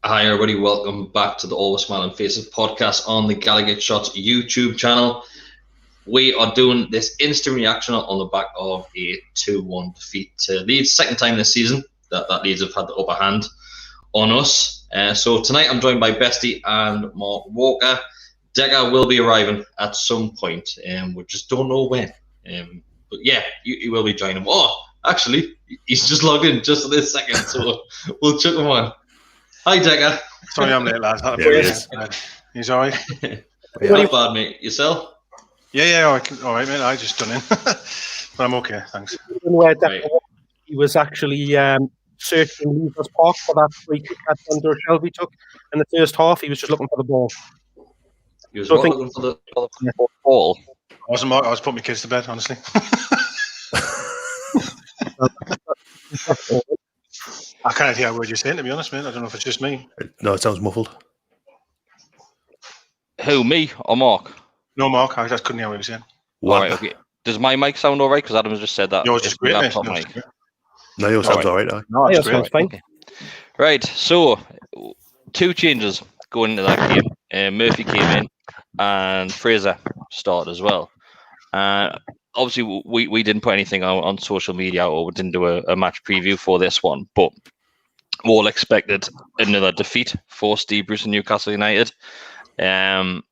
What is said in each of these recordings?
Hi everybody, welcome back to the Always Smiling Faces podcast on the Gallowgateshots YouTube channel. We are doing this instant reaction on the back of a 2-1 defeat to Leeds. Second time this season that Leeds have had the upper hand on us. So tonight I'm joined by Bestie and Mark Walker. Dega will be arriving at some point, we just don't know when. But yeah, he will be joining. Oh, actually, he's just logged in just for this second, so we'll chuck him on. Hi, Dega. Sorry, I'm late, lad. There he is. He's all right? Not bad, mate. Yourself? Yeah, all right, mate. I just done in. But I'm okay, thanks. Right. He was actually searching Leeds Park for that free kick that Under Shelby took in the first half. He was just looking for the ball. He was looking for the ball? I was putting my kids to bed, honestly. I can't hear a word you're saying, to be honest, mate. I don't know if it's just me. No, it sounds muffled. Who, me or Mark? No, Mark. I just couldn't hear what you were saying. All right, okay. Does my mic sound all right? Because Adam's just said that. Yours is great, mate. No, yours sounds all right. No, it's great. Fine. Okay. Right, so two changes going into that game. Murphy came in and Fraser started as well. Obviously, we didn't put anything on social media or we didn't do a match preview for this one, but we all expected another defeat for Steve Bruce and Newcastle United. What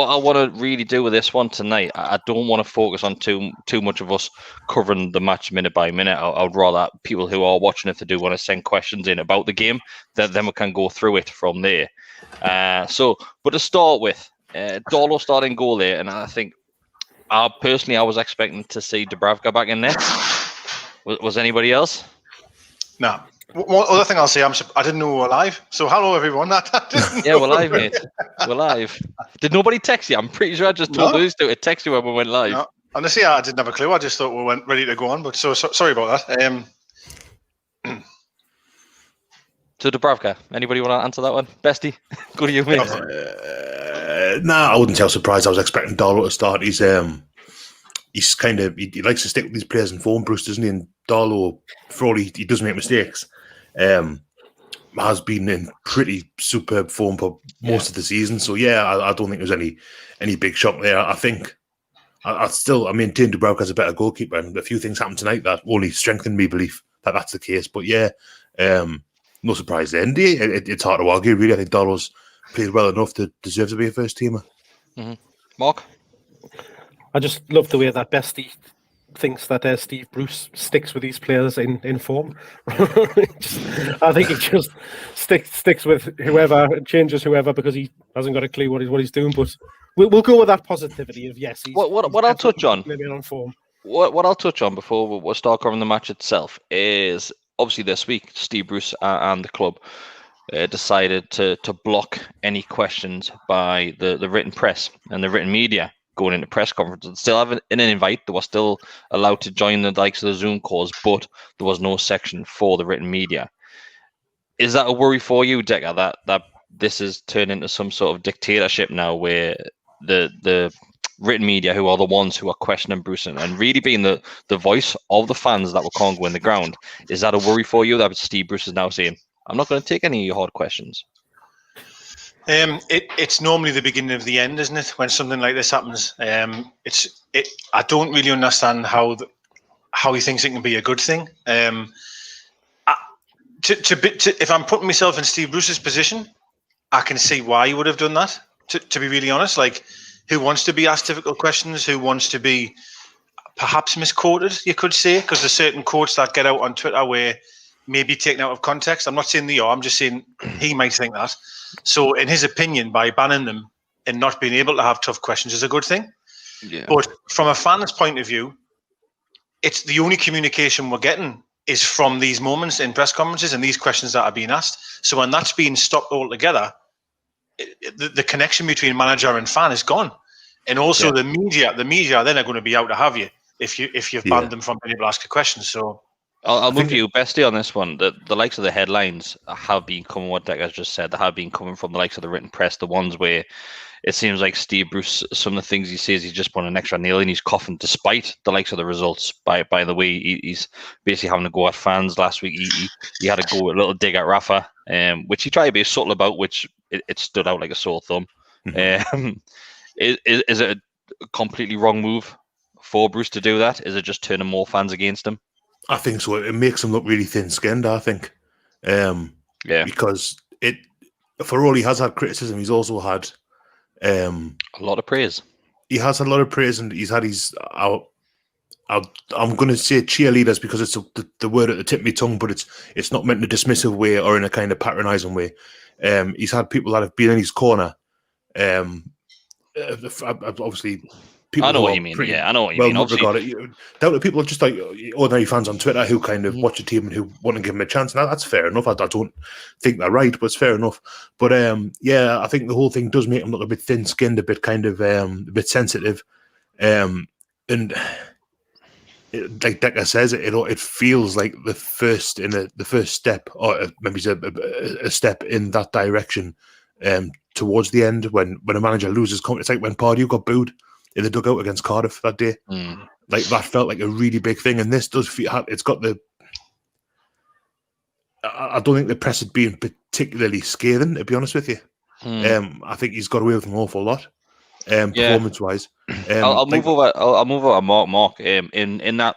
I want to really do with this one tonight, I don't want to focus on too much of us covering the match minute by minute. I would rather people who are watching, if they do want to send questions in about the game, then we can go through it from there. But to start with, Darlow starting goal there, and I think I was expecting to see Dubravka back in there. Was anybody else? No. One other thing I'll say, I didn't know we were live. So hello, everyone. Yeah, we're live, mate. We're live. Did nobody text you? I'm pretty sure I just told those two to text you when we went live. No. Honestly, I didn't have a clue. I just thought we went ready to go on. But so sorry about that. So Dubravka, anybody want to answer that one? Bestie, go to you, mate. I wouldn't say I was surprised. I was expecting Darlow to start. He's kind of he likes to stick with these players in form, Bruce, doesn't he? And Darlow, for all he does make mistakes, has been in pretty superb form for most of the season. So yeah, I don't think there's any big shock there. I think I maintain Dubravka as a better goalkeeper, and a few things happened tonight that only strengthened my belief that that's the case. But yeah, no surprise there. And it's hard to argue, really. I think Darlow's played well enough to deserve to be a first teamer. Mm-hmm. Mark? I just love the way that Bestie thinks that Steve Bruce sticks with these players in form. I think he just sticks with whoever, changes whoever because he hasn't got a clue what he's doing. But we'll go with that positivity of yes. What I'll touch on, maybe on form. What I'll touch on before we start covering the match itself is obviously this week Steve Bruce and the club decided to block any questions by the written press and the written media going into press conferences. Still have an invite. They were still allowed to join the likes of the Zoom calls, but there was no section for the written media. Is that a worry for you, Decker, that this has turned into some sort of dictatorship now where the written media, who are the ones who are questioning Bruce and really being the voice of the fans that can't go in the ground, is that a worry for you that Steve Bruce is now saying, I'm not going to take any of your hard questions? It's normally the beginning of the end, isn't it? When something like this happens, I don't really understand how he thinks it can be a good thing. If I'm putting myself in Steve Bruce's position, I can see why he would have done that. To be really honest, like, who wants to be asked difficult questions? Who wants to be perhaps misquoted? You could say, because there's certain quotes that get out on Twitter where maybe taken out of context. I'm not saying they are. I'm just saying he might think that. So in his opinion, by banning them and not being able to have tough questions is a good thing. Yeah. But from a fan's point of view, it's the only communication we're getting is from these moments in press conferences and these questions that are being asked. So when that's being stopped altogether, the connection between manager and fan is gone. And also the media then are going to be out to have you if you've banned them from being able to ask a question. So I'll move you, Bestie, on this one. The likes of the headlines have been coming, what Deck has just said, they have been coming from the likes of the written press, the ones where it seems like Steve Bruce, some of the things he says, he's just putting an extra nail in his coffin, despite the likes of the results. By the way, he's basically having to go at fans last week. He had to go a little dig at Rafa, which he tried to be subtle about, which it stood out like a sore thumb. Is it a completely wrong move for Bruce to do that? Is it just turning more fans against him? I think so. It makes him look really thin-skinned, I think. Because for all he has had criticism, he's also had a lot of praise. He has had a lot of praise, and he's had his. I'm going to say cheerleaders because it's the word at the tip of my tongue, but it's not meant in a dismissive way or in a kind of patronising way. He's had people that have been in his corner. Obviously, people. I know what you mean. I know what you mean. Down to people just like ordinary fans on Twitter who kind of watch a team and who want to give them a chance. Now that's fair enough. I don't think they're right, but it's fair enough. But I think the whole thing does make him look a bit thin-skinned, a bit kind of a bit sensitive, and like Decker says, it feels like the first step, or maybe a step in that direction. Towards the end, when a manager loses, it's like when Pardew got booed in the dugout against Cardiff that day. Like that felt like a really big thing, and this does feel it's got the. I don't think the press had been particularly scathing, to be honest with you. I think he's got away with an awful lot, performance-wise. I'll move over. Mark. In that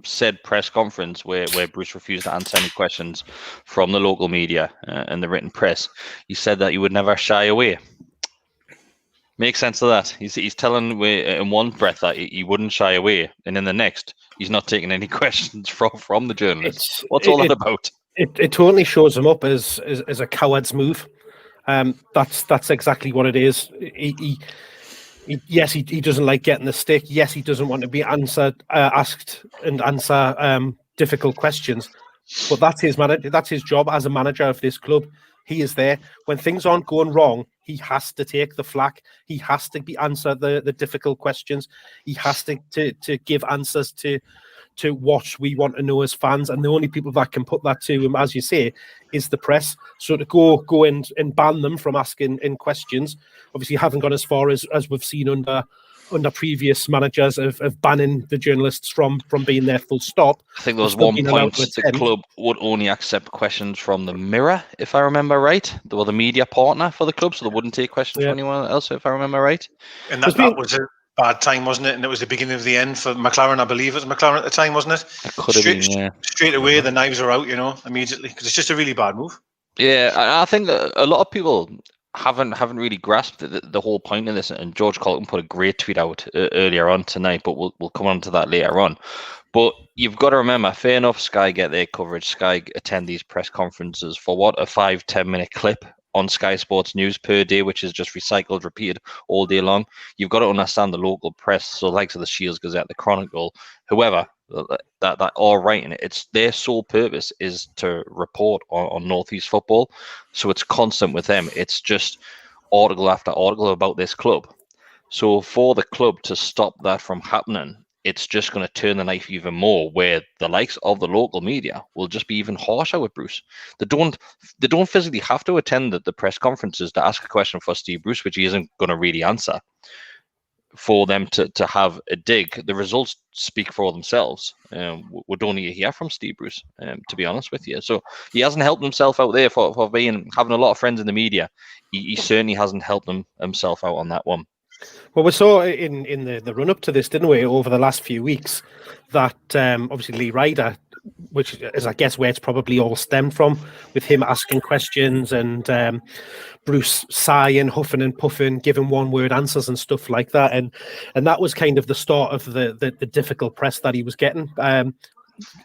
said press conference where Bruce refused to answer any questions from the local media and the written press, he said that he would never shy away. Makes sense of that. He's telling in one breath that he wouldn't shy away, and in the next, he's not taking any questions from the journalists. What's all that about? It totally shows him up as a coward's move. That's exactly what it is. Yes, he doesn't like getting the stick. Yes, he doesn't want to be asked and answer difficult questions. But that's his job as a manager of this club. He is there when things aren't going wrong. He has to take the flak. He has to answer the difficult questions. He has to give answers to what we want to know as fans. And the only people that can put that to him, as you say, is the press. So to go and ban them from asking in questions, obviously haven't gone as far as we've seen under previous managers of banning the journalists from being there full stop. I think there was one point the club would only accept questions from the Mirror, if I remember right. They were the media partner for the club, so they wouldn't take questions from anyone else, if I remember right. And that was a bad time, wasn't it? And it was the beginning of the end for McLaren, I believe. It was McLaren at the time, wasn't it? It could have been, yeah. Straight away, the knives are out, immediately, because it's just a really bad move. Yeah, I think a lot of people haven't really grasped the whole point of this, and George Colton put a great tweet out earlier on tonight, but we'll come on to that later on. But you've got to remember, fair enough, Sky get their coverage. Sky attend these press conferences for what, a 5-10 minute clip on Sky Sports News per day, which is just recycled, repeated all day long. You've got to understand the local press, so likes of the Shields Gazette, the Chronicle, whoever that are writing it. It's their sole purpose is to report on Northeast football, so it's constant with them. It's just article after article about this club. So for the club to stop that from happening, it's just going to turn the knife even more, where the likes of the local media will just be even harsher with Bruce. They don't physically have to attend the press conferences to ask a question for Steve Bruce, which he isn't going to really answer. For them to have a dig, the results speak for themselves. We don't need to hear from Steve Bruce, to be honest with you. So he hasn't helped himself out there for having a lot of friends in the media. He certainly hasn't helped himself out on that one. Well, we saw in the run up to this, didn't we, over the last few weeks, that obviously Lee Ryder, which is, I guess, where it's probably all stemmed from, with him asking questions and Bruce sighing, huffing and puffing, giving one-word answers and stuff like that, and that was kind of the start of the difficult press that he was getting.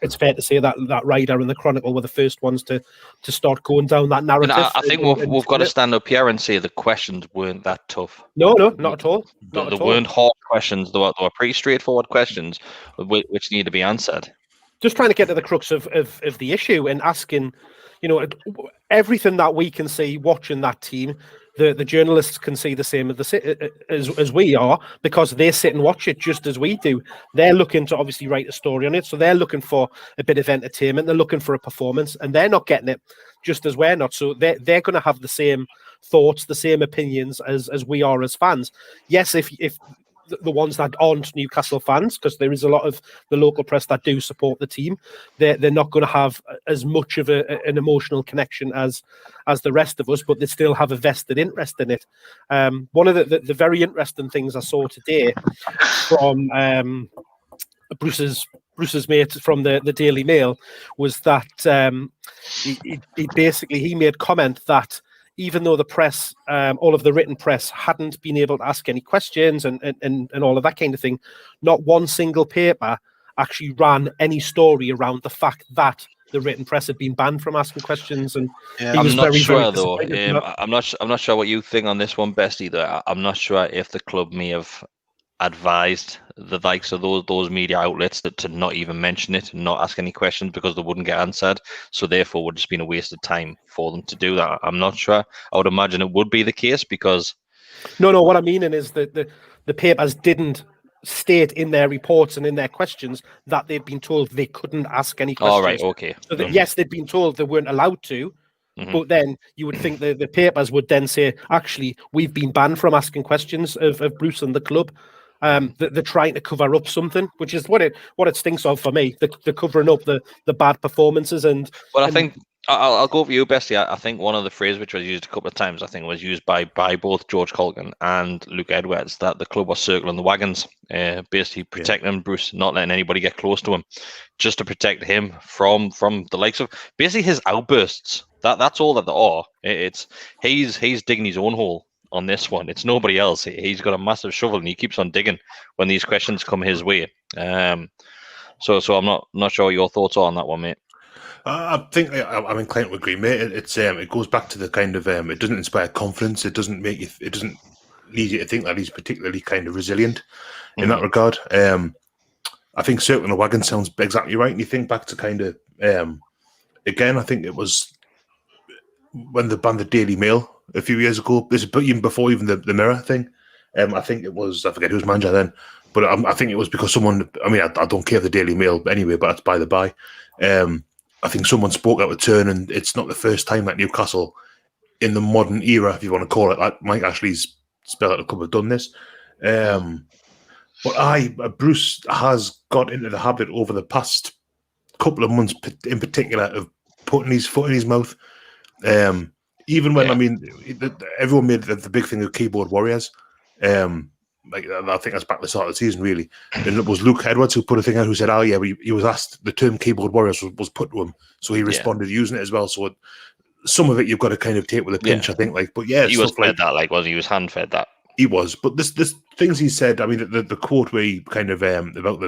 It's fair to say that Ryder and the Chronicle were the first ones to start going down that narrative. And I think we've got to stand up here and say the questions weren't that tough. No, not at all. They weren't hard questions. They were pretty straightforward questions which need to be answered. Just trying to get to the crux of the issue and asking, everything that we can see watching that team the journalists can see the same as we are, because they sit and watch it just as we do. They're looking to obviously write a story on it, so they're looking for a bit of entertainment. They're looking for a performance, and they're not getting it just as we're not. So they're going to have the same thoughts, the same opinions as we are as fans. Yes, if the ones that aren't Newcastle fans, because there is a lot of the local press that do support the team, they're not going to have as much of an emotional connection as the rest of us, but they still have a vested interest in it. One of the very interesting things I saw today from Bruce's mate from the Daily Mail was that he made comment that even though the press, all of the written press, hadn't been able to ask any questions and all of that kind of thing, not one single paper actually ran any story around the fact that the written press had been banned from asking questions. And I'm not sure though. I'm not sure what you think on this one, Best either. I'm not sure if the club may have advised the likes of those media outlets to not even mention it, not ask any questions, because they wouldn't get answered. So therefore, it would just been a waste of time for them to do that. I'm not sure. I would imagine it would be the case, because no. What I mean is that the papers didn't state in their reports and in their questions that they'd been told they couldn't ask any questions. All right, okay. So that, yes, they'd been told they weren't allowed to. But then you would think the papers would then say, actually, we've been banned from asking questions of Bruce and the club. They're trying to cover up something, which is what it stinks of for me. They're covering up the bad performances. I think I'll go for you, Bestie. I think one of the phrases which was used a couple of times, I think was used by both George Colgan and Luke Edwards, that the club was circling the wagons, basically protecting Bruce, not letting anybody get close to him, just to protect him from the likes of basically his outbursts. That's all that they are. He's digging his own hole on this one. It's nobody else. He's got a massive shovel and he keeps on digging when these questions come his way. So I'm not sure what your thoughts are on that one, mate. I think I'm inclined to agree, mate. It goes back to the kind of it doesn't inspire confidence. It doesn't make you. It doesn't lead you to think that he's particularly kind of resilient in that regard. I think circling the wagon sounds exactly right. And you think back to kind of again, I think it was when they banned the Daily Mail a few years ago. This is even before even the Mirror thing. I think it was, I forget who was manager then, but I think it was because someone, I mean, I don't care the Daily Mail anyway, but that's by the by. I think someone spoke out of turn, and it's not the first time that Newcastle, in the modern era, if you want to call it that, Mike Ashley's spell out a couple have done this. But Bruce has got into the habit over the past couple of months in particular of putting his foot in his mouth. Even when, I mean, everyone made the big thing of keyboard warriors. I think that's back at the start of the season, really. And it was Luke Edwards who put a thing out who said, he was asked, the term keyboard warriors was put to him. So he responded using it as well. So some of it you've got to kind of take with a pinch, I think. But he was fed that, wasn't he? He was hand fed that. He was. But this things he said, I mean, the quote where he kind of, about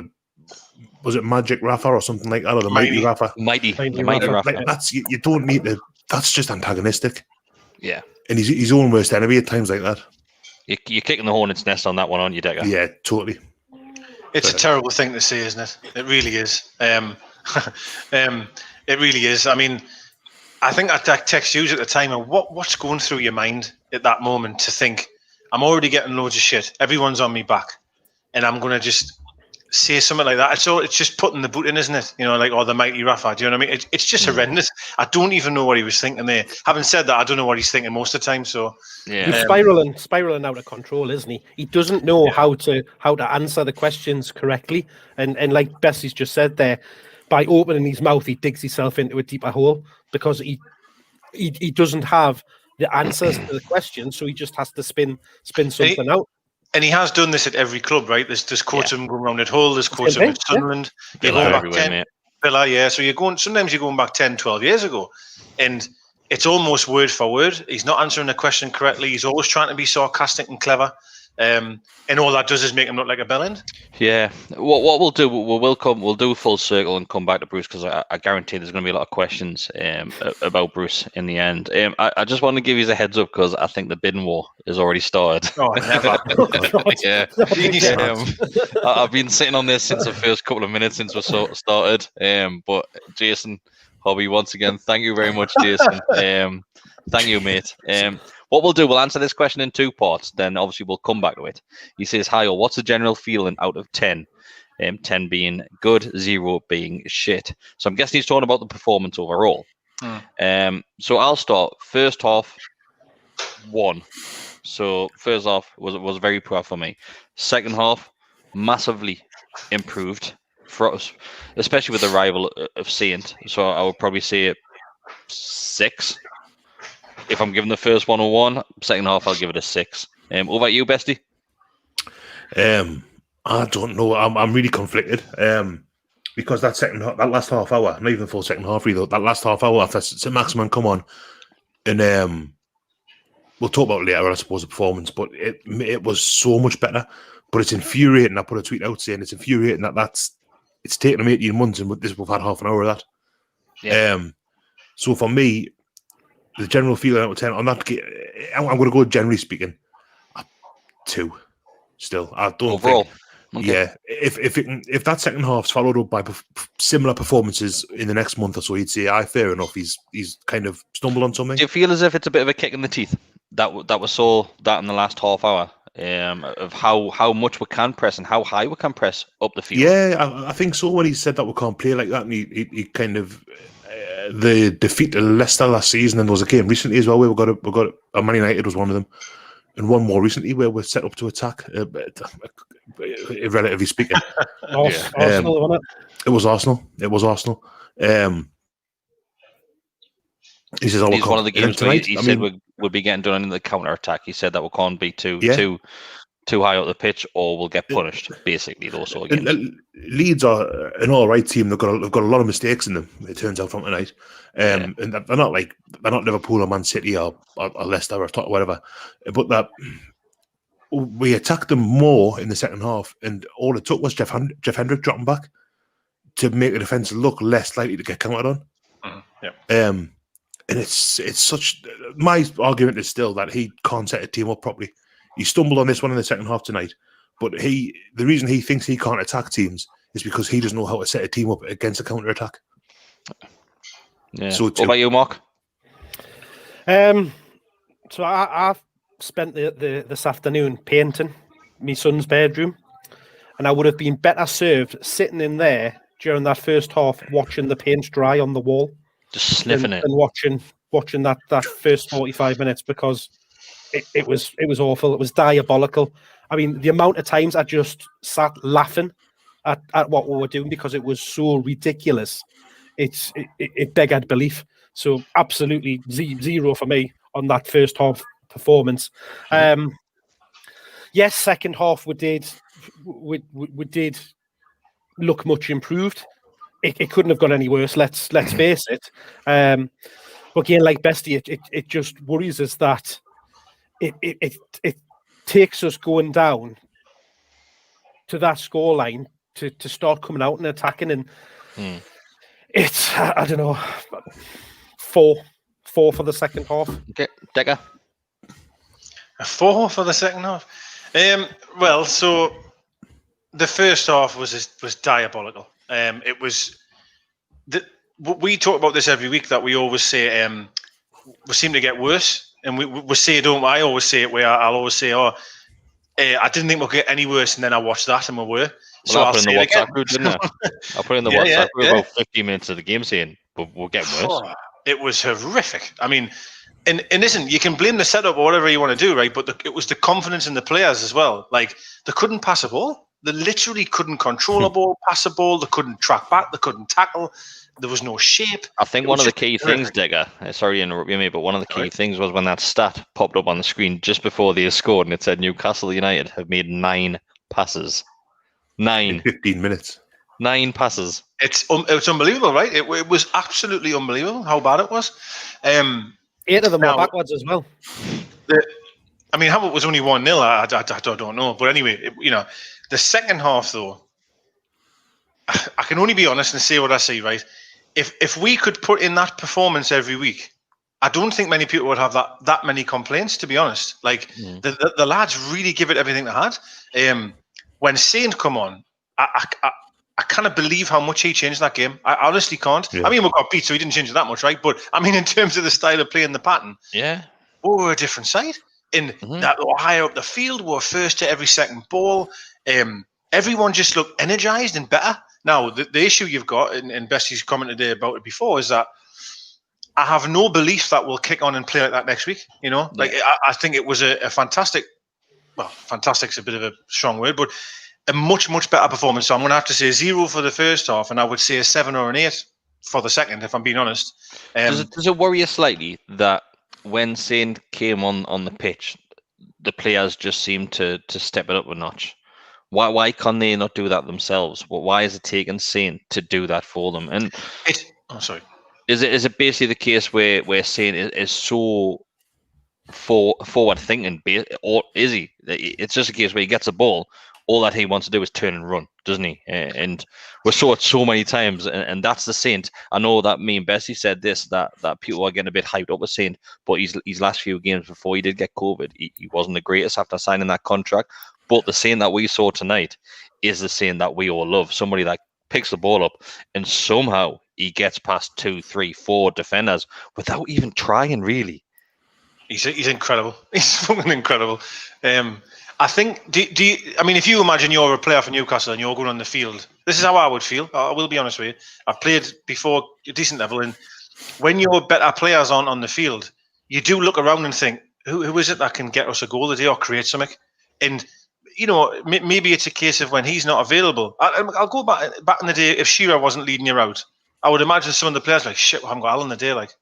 was it Magic Rafa or something like that? Or the Mighty Rafa? Mighty Rafa. Like, that's, you don't need to, that's just antagonistic. Yeah. And he's his own worst enemy at times like that. You're kicking the hornet's nest on that one, aren't you, Decker? Yeah, totally. It's a terrible thing to say, isn't it? It really is. It really is. I mean, I think I text you at the time, and what's going through your mind at that moment to think, I'm already getting loads of shit. Everyone's on me back, and I'm going to just say something like that. It's just putting the boot in, isn't it? Or the Mighty Rafa. Do you know what I mean? It's just horrendous. I don't even know what he was thinking there. Having said that, I don't know what he's thinking most of the time. So he's spiraling out of control, isn't he? He doesn't know how to answer the questions correctly. And like Bessie's just said there, by opening his mouth, he digs himself into a deeper hole because he doesn't have the answers to the questions, so he just has to spin something out. And he has done this at every club, right? There's quotes of him going around at Hull, there's quotes of him at Sunderland. You're going back 10, Villa, so sometimes you're going back 10, 12 years ago. And it's almost word for word. He's not answering the question correctly. He's always trying to be sarcastic and clever. And all that does is make him look like a bellend. Yeah. What we'll do, we'll do a full circle and come back to Bruce, because I guarantee there's going to be a lot of questions about Bruce in the end. I just want to give you a heads up because I think the bidding war is already started. Oh, never. Yeah. I've been sitting on this since the first couple of minutes since we started. But Jason, Hobby, once again, thank you very much, Jason. Thank you, mate. What we'll do, we'll answer this question in 2 parts. Then obviously we'll come back to it. He says, "Hi, what's the general feeling out of 10? 10 being good, 0 being shit." So I'm guessing he's talking about the performance overall. So I'll start. First half, 1. So first half was very poor for me. Second half, massively improved for us, especially with the arrival of Saint. So I would probably say it 6. If I'm giving the first one a 1, second half I'll give it a 6. What about you, Bestie? I don't know. I'm really conflicted. Because that last half hour, not even the full second half, really, that last half hour after St. Maximin come on, and we'll talk about it later, I suppose, the performance, but it was so much better. But it's infuriating. I put a tweet out saying it's infuriating it's taken them 18 months, and we've had half an hour of that. Yeah. So for me, the general feeling out of 10 on that, I'm going to go generally speaking, 2. Still, I don't overall. Think. Okay. Yeah, if that second half's followed up by similar performances in the next month or so, you'd say, fair enough. He's kind of stumbled on something. Do you feel as if it's a bit of a kick in the teeth that we saw that in the last half hour of how much we can press and how high we can press up the field? Yeah, I think so. When he said that we can't play like that, and he kind of the defeat to Leicester last season, and there was a game recently as well where we got Man United was one of them. And one more recently where we're set up to attack, relatively speaking. Arsenal, wasn't it? It was Arsenal. He says, "He's one of the games where he said we'll be getting done in the counter attack." He said that we can't be too high up the pitch, or we'll get punished. Basically, those sort of games. Leeds are an all right team. They've got a lot of mistakes in them. It turns out from tonight, and they're not Liverpool or Man City or Leicester or whatever. But that we attacked them more in the second half, and all it took was Jeff Hendrick dropping back to make the defence look less likely to get countered on. And it's such. My argument is still that he can't set a team up properly. He stumbled on this one in the second half tonight, but the reason he thinks he can't attack teams is because he doesn't know how to set a team up against a counter attack. Yeah. So what about you, Mark? So I've spent this afternoon painting my son's bedroom, and I would have been better served sitting in there during that first half, watching the paint dry on the wall, just sniffing it, and watching that first 45 minutes, because it was awful. It was diabolical. I mean, the amount of times I just sat laughing at what we were doing because it was so ridiculous. It beggared belief. So absolutely 0 for me on that first half performance. Yes, second half we did look much improved. It couldn't have gone any worse. Let's face it. But again, like Bestie, it just worries us that it takes us going down to that scoreline to start coming out and attacking, and it's, I don't know, 4 for the second half. Okay, Decker. A 4 for the second half. Well, so the first half was diabolical. It was we talk about this every week, that we always say we seem to get worse. And we say, don't I always say it where I'll always say, I didn't think we'll get any worse, and then I watched that and we were. Well, so I'll put in the WhatsApp group, didn't I? I put in the WhatsApp group about 15 minutes of the game saying, but we're getting worse. It was horrific. I mean, and listen, you can blame the setup or whatever you want to do, right? But it was the confidence in the players as well. Like, they couldn't pass a ball. They literally couldn't control a ball, pass a ball. They couldn't track back. They couldn't tackle. There was no shape. I think one of the key things, Digger, sorry to interrupt you, mate, but one of the key things was when that stat popped up on the screen just before they scored, and it said Newcastle United have made 9 passes. 9. In 15 minutes. 9 passes. It's unbelievable, right? It was absolutely unbelievable how bad it was. 8 of them were backwards as well. How it was only 1-0, I don't know. But anyway, the second half, though, I can only be honest and say what I see, right? If we could put in that performance every week, I don't think many people would have that many complaints, to be honest. Like, the lads really give it everything they had. When Saint come on, I cannot believe how much he changed that game. I honestly can't. Yeah. I mean, we got beat, so he didn't change it that much, right? But I mean, in terms of the style of play and the pattern, yeah, we were a different side. In that we were higher up the field, we were first to every second ball. Everyone just looked energised and better. Now, the issue you've got, and Bessie's commented about it before, is that I have no belief that we'll kick on and play like that next week. You know, like I think it was a fantastic. Well, fantastic's a bit of a strong word, but a much better performance. So I'm going to have to say 0 for the first half, and I would say a 7 or an 8 for the second, if I'm being honest. Does it worry you slightly that when Saint came on the pitch, the players just seemed to step it up a notch? Why can they not do that themselves? Why is it taking Saint to do that for them? And is it basically the case where Saint is so forward thinking, or is he? It's just a case where he gets a ball, all that he wants to do is turn and run, doesn't he? And we saw it so many times, and that's the Saint. I know that me and Bessie said this, that people are getting a bit hyped up with Saint, but his last few games before he did get COVID, he wasn't the greatest after signing that contract. But the Saint that we saw tonight is the Saint that we all love. Somebody that picks the ball up and somehow he gets past 2, 3, 4 defenders without even trying, really. He's incredible. He's fucking incredible. I think. I mean, if you imagine you're a player for Newcastle and you're going on the field, this is how I would feel. I will be honest with you. I've played before a decent level, and when you're better players on the field, you do look around and think, who is it that can get us a goal today or create something? And you know, maybe it's a case of when he's not available. I'll go back in the day. If Shearer wasn't leading you out, I would imagine some of the players like, shit, we haven't got Alan the day, like.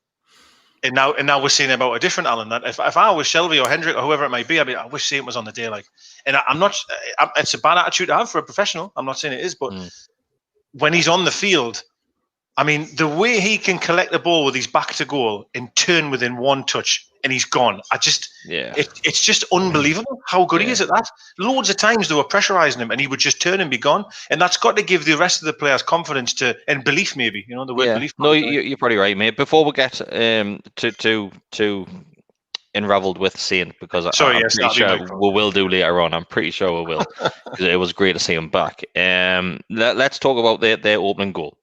And now we're saying about a different Alan. That if I was Shelby or Hendrick or whoever it might be, I wish Saint was on the day. Like, and I'm not. It's a bad attitude to have for a professional. I'm not saying it is, but when he's on the field, I mean, the way he can collect the ball with his back to goal and turn within one touch, and he's gone. It's just unbelievable how good he is at that. Loads of times they were pressurising him, and he would just turn and be gone. And that's got to give the rest of the players confidence and belief, maybe. You know, the word belief. No, you're probably right, mate. Before we get to unravelled with Saint, because I'm pretty sure we will do later on. I'm pretty sure we will. It was great to see him back. Let's talk about their opening goal.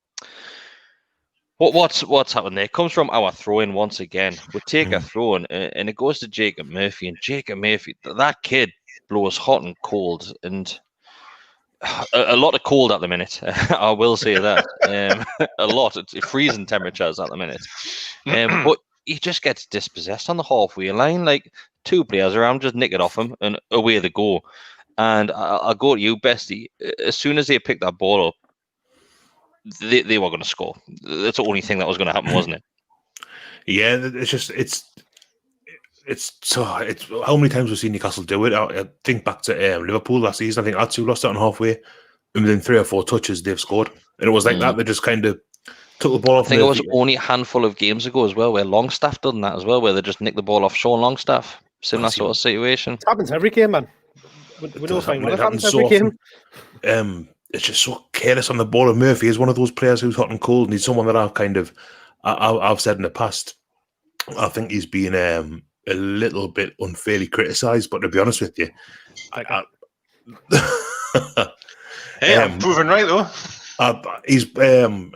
What's happened there? It comes from our throw-in once again. We take a throw-in, and it goes to Jacob Murphy. And Jacob Murphy, that kid blows hot and cold, and a lot of cold at the minute. I will say that. A lot. It's freezing temperatures at the minute. But he just gets dispossessed on the halfway line. Like, 2 players around, just nick it off him, and away they go. And I'll go to you, Bestie. As soon as they picked that ball up, they were going to score. That's the only thing that was going to happen, wasn't it? Yeah, it's how many times we've seen Newcastle do it. I think back to Liverpool last season. I think Atsu lost it on halfway, and within 3 or 4 touches they've scored. And it was like that. They just kind of took the ball off. I think it was only a handful of games ago as well, where Longstaff done that as well, where they just nicked the ball off Sean Longstaff. Similar sort of situation. It happens every game, man. We know it happens every game. It's just so careless on the ball. And Murphy is one of those players who's hot and cold, and he's someone that I've said in the past, I think he's been a little bit unfairly criticised. But to be honest with you, hey, I'm proven right though. He's a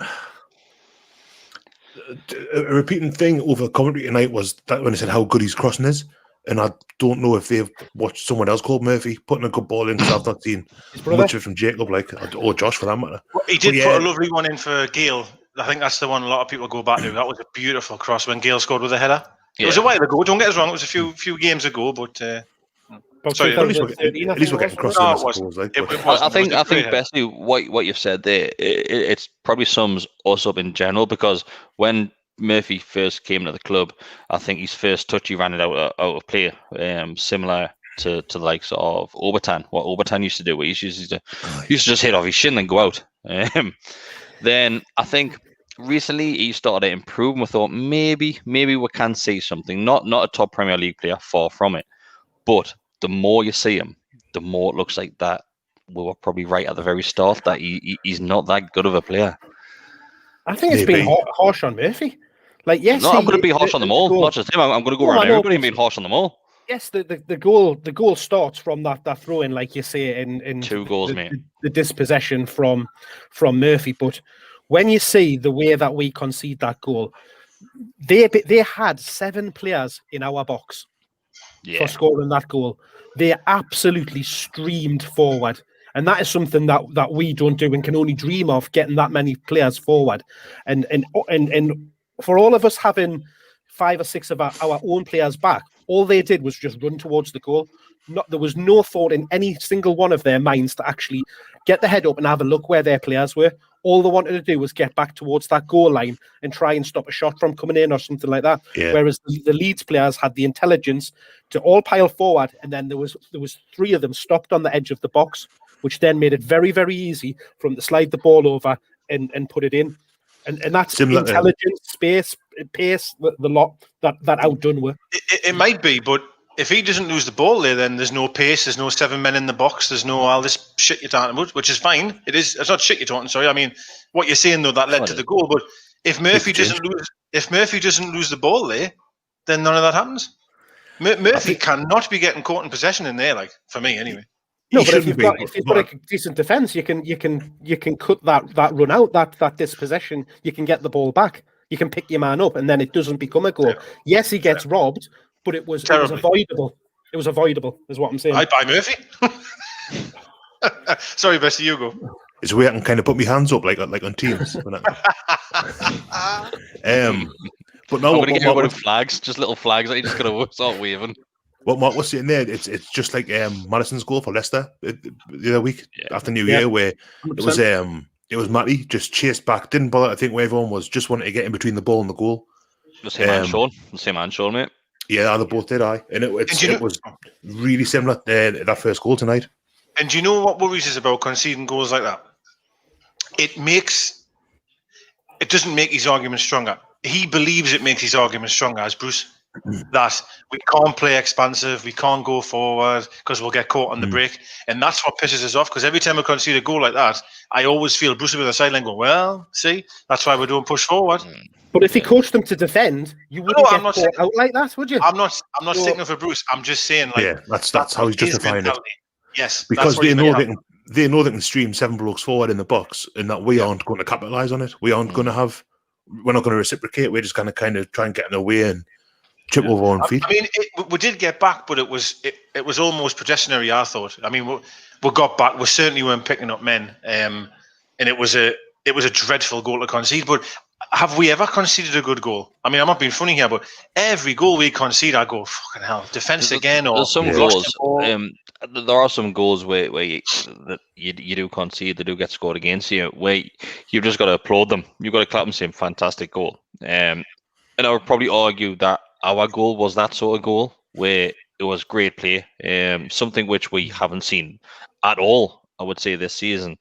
repeating thing over commentary tonight was that when he said how good his crossing is. And I don't know if they've watched someone else called Murphy putting a good ball in, because I've not seen much of it from Jacob, or Josh for that matter. He did put a lovely one in for Gale. I think that's the one a lot of people go back to. That was a beautiful cross when Gale scored with a header. It was a while ago. Don't get us wrong. It was a few games ago, but sorry, at least we're getting crosses. I think basically what you've said there, it's probably sums us up in general, because when Murphy first came to the club, I think his first touch he ran it out of play, similar to the likes of Obertan. What Obertan used to do, he used to just hit off his shin and go out. Then I think recently he started to improve, and we thought maybe we can see something. Not a top Premier League player, far from it, but the more you see him, the more it looks like that we were probably right at the very start, that he's not that good of a player. I think it's been harsh on Murphy. Like, yes, I'm going to be harsh on them all. Not just him. I'm going to go around everybody and be harsh on them all. Yes, the goal starts from that throw in, like you say, in 2 goals, mate. The dispossession from Murphy. But when you see the way that we concede that goal, They had 7 players in our box Yeah. for scoring that goal. They absolutely streamed forward. And that is something that we don't do and can only dream of, getting that many players forward. And for all of us having 5 or 6 of our own players back, all they did was just run towards the goal. There was no thought in any single one of their minds to actually get the head up and have a look where their players were. All they wanted to do was get back towards that goal line and try and stop a shot from coming in or something like that. Yeah. Whereas the Leeds players had the intelligence to all pile forward, and then there was 3 of them stopped on the edge of the box, which then made it very, very easy for them to slide the ball over and put it in. And that's similar intelligence, space, pace, the lot that outdone were. It might be, but if he doesn't lose the ball there, then there's no pace, there's no 7 men in the box, there's no all this shit you're talking about, which is fine. It's not shit you're talking, sorry. I mean, what you're saying though, that led to the goal. But if Murphy doesn't lose the ball there, then none of that happens. Murphy cannot be getting caught in possession in there, like, for me anyway. No, but if you've got a decent defence, you can cut that run out, that dispossession. You can get the ball back. You can pick your man up, and then it doesn't become a goal. Yeah. Yes, he gets robbed, but it was avoidable. It was avoidable, is what I'm saying. I buy Murphy. Sorry, Bessie, you go. It's where I can kind of put my hands up like on teams. But no, I'm going to give you one of flags, just little flags that you just got to start waving. What Mark was saying there, it's just like Madison's goal for Leicester the other week after New Year, where 100%. It was Matty just chased back, didn't bother. I think where everyone was just wanted to get in between the ball and the goal. The same man, Sean, mate. Yeah, they both did. And it was really similar to that first goal tonight. And do you know what worries us about conceding goals like that? It doesn't make his argument stronger. He believes it makes his argument stronger, as Bruce, that we can't play expansive, we can't go forward because we'll get caught on the break. And that's what pisses us off, because every time we concede a goal like that, I always feel Bruce will be on the sideline going, well, see, that's why we don't push forward. But if he coached them to defend, you wouldn't get caught out like that, would you? I'm not sticking for Bruce. I'm just saying, like, that's how he's justifying it. Yes, because they know they can stream 7 blokes forward in the box, and that we aren't going to capitalise on it. We're not going to reciprocate. We're just going to kind of try and get in the way and chip over our own feet. I mean, we did get back, but it was almost pedestrian. I thought. I mean, we got back. We certainly weren't picking up men, and it was a dreadful goal to concede. But have we ever conceded a good goal? I mean, I'm not being funny here, but every goal we concede, I go, fucking hell, defence again. Or there's some goals. There are some goals where you do concede, they do get scored against you, where you've just got to applaud them. You've got to clap and say, fantastic goal. And I would probably argue that our goal was that sort of goal, where it was great play, something which we haven't seen at all, I would say, this season.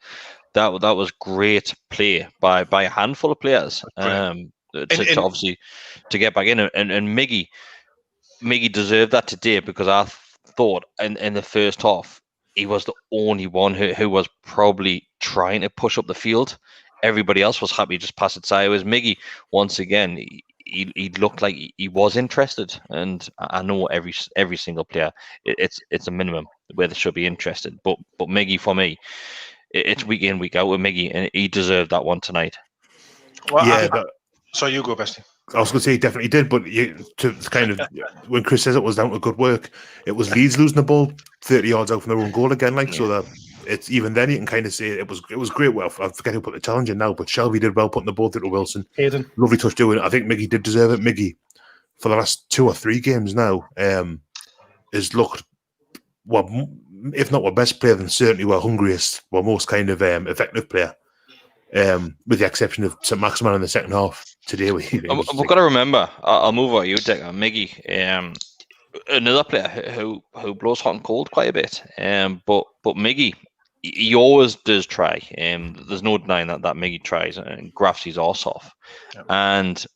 That was great play by a handful of players to obviously to get back in. And Miggy deserved that today, because I thought in the first half he was the only one who was probably trying to push up the field. Everybody else was happy to just pass it sideways. Miggy, once again, he looked like he was interested, and I know every single player, it's a minimum where they should be interested. But Miggy, for me, it's week in, week out with Miggy, and he deserved that one tonight. Well, so you go, Bestie. I was going to say he definitely did, but to kind of when Chris says it was down to good work, it was Leeds losing the ball 30 yards out from their own goal again, so that it's even then you can kind of say it was great. Well, I forget who put the challenge in now, but Shelby did well putting the ball through to Wilson. Hayden. Lovely touch doing it. I think Miggy did deserve it. Miggy, for the last 2 or 3 games now, has looked, well, if not our best player, then certainly our hungriest, our most kind of effective player. With the exception of St. Maximin in the second half today. We've got to remember, I'll move on you, Dick, Miggy, another player who blows hot and cold quite a bit. But Miggy, he always does try. There's no denying that Miggy tries and grafts his arse off. Yep. And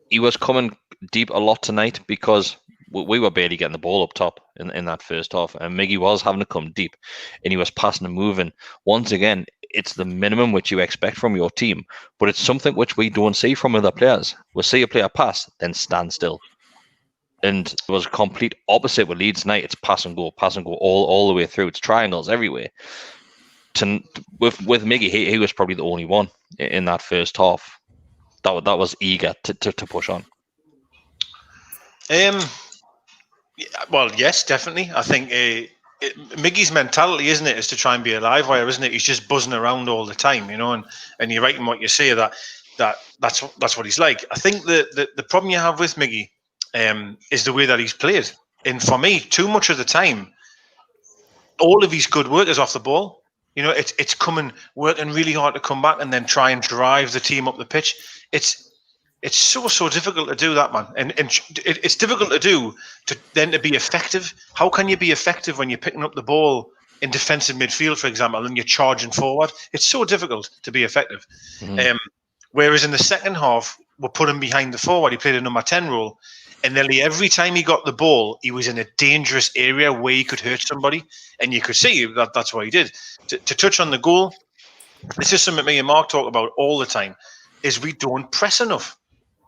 he was coming deep a lot tonight, because we were barely getting the ball up top in that first half, and Miggy was having to come deep, and he was passing and moving. Once again, it's the minimum which you expect from your team, but it's something which we don't see from other players. We'll see a player pass, then stand still. And it was a complete opposite with Leeds tonight. It's pass and go all the way through. It's triangles everywhere. With Miggy, he was probably the only one in that first half. that was eager to push on? Well, yes, definitely. I think Miggy's mentality, isn't it, is to try and be a live wire, isn't it? He's just buzzing around all the time, and you're right in what you say, that's what he's like. I think the problem you have with Miggy is the way that he's played. And for me, too much of the time, all of his good work is off the ball. It's working really hard to come back and then try and drive the team up the pitch. It's so difficult to do that, man, and it's difficult to do to be effective. How can you be effective when you're picking up the ball in defensive midfield, for example, and you're charging forward? It's so difficult to be effective. Whereas in the second half, we're putting behind the forward. He played a number 10 role, and nearly every time he got the ball, he was in a dangerous area where he could hurt somebody, and you could see that's what he did. To touch on the goal, this is something me and Mark talk about all the time. Is we don't press enough.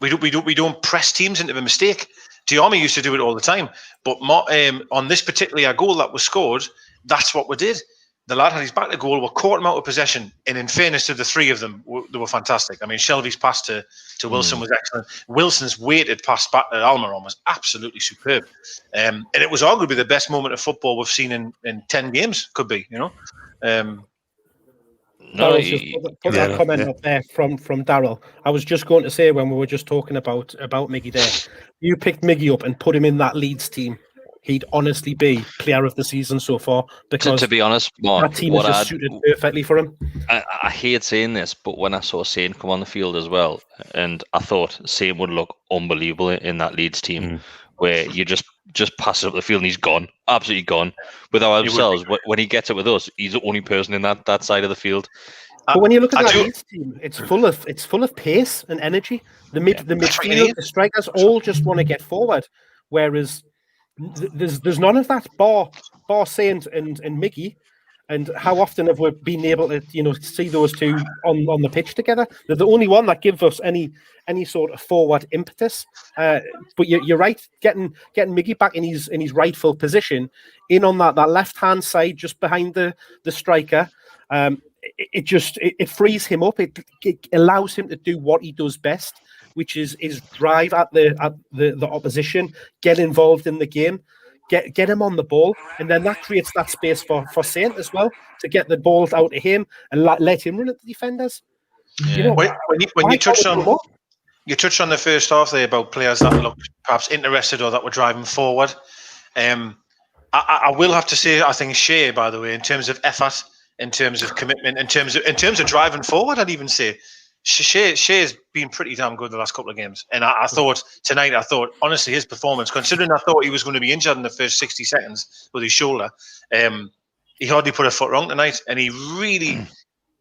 We don't press teams into a mistake. Diarmi used to do it all the time, but on this particular goal that was scored, that's what we did. The lad had his back to goal. We caught him out of possession, and in fairness to the three of them, they were fantastic. I mean, Shelby's pass to Wilson was excellent. Wilson's weighted pass back to Almiron was absolutely superb, and it was arguably the best moment of football we've seen in 10 games. Could be, No, put that comment up there from Daryl. I was just going to say, when we were just talking about Miggy there, you picked Miggy up and put him in that Leeds team, he'd honestly be player of the season so far, because to be honest, Mark, that team is just suited perfectly for him. I hate saying this, but when I saw Sane come on the field as well, and I thought Sane would look unbelievable in that Leeds team, where you just pass it up the field and he's gone, absolutely gone. With ourselves, when he gets it with us, he's the only person in that side of the field. But when you look at that Leeds team, it's full of pace and energy. The midfield, the strikers all just want to get forward, whereas there's none of that bar Saint and Miggy. And how often have we been able to see those two on the pitch together? They're the only one that give us any sort of forward impetus. But you're right, getting Miggy back in his rightful position, in on that left hand side, just behind the striker. It frees him up. It allows him to do what he does best, which is drive at the opposition, get involved in the game. Get him on the ball, and then that creates that space for Saint as well to get the ball out to him and let him run at the defenders. Yeah. When you touched on the first half there about players that looked perhaps interested or that were driving forward, I will have to say, I think Shea, by the way, in terms of effort, in terms of commitment, in terms of driving forward, I'd even say Shea's been pretty damn good the last couple of games. And I thought tonight, honestly, his performance, considering I thought he was going to be injured in the first 60 seconds with his shoulder, he hardly put a foot wrong tonight. And he really,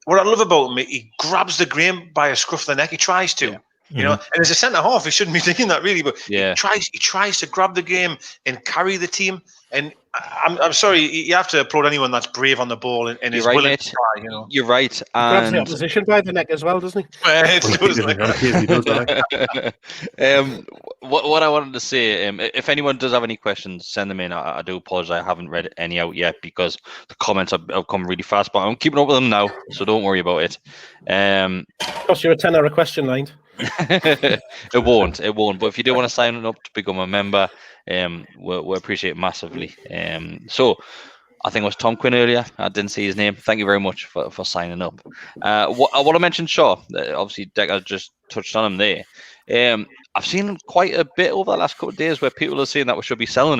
what I love about him, he grabs the game by a scruff of the neck. He tries to. And as a centre half, he shouldn't be thinking that really, but he tries to grab the game and carry the team. And I'm sorry, you have to applaud anyone that's brave on the ball and is willing to try. You're right. He grabs the opposition by the neck as well, doesn't he? What I wanted to say, if anyone does have any questions, send them in. I do apologise, I haven't read any out yet because the comments have come really fast, but I'm keeping up with them now, so don't worry about it. Cost you a £10 question line. It won't. But if you do want to sign up to become a member, we appreciate it massively. So I think it was Tom Quinn earlier. I didn't see his name. Thank you very much for signing up. What I mentioned, Shaw, obviously Decker just touched on him there. I've seen quite a bit over the last couple of days where people are saying that we should be selling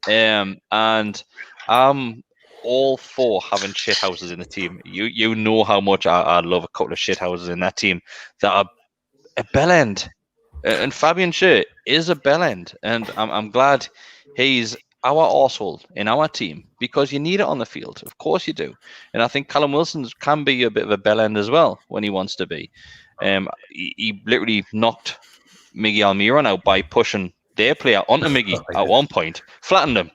him. And I'm all for having shit houses in the team. You know how much I love a couple of shit houses in that team that are a bell end. And Fabian Schär is a bell end. And I'm glad he's our arsehole in our team because you need it on the field. Of course you do. And I think Callum Wilson can be a bit of a bell end as well when he wants to be. He literally knocked Miggy Almiron out by pushing their player onto Miggy at one point. Flattened him.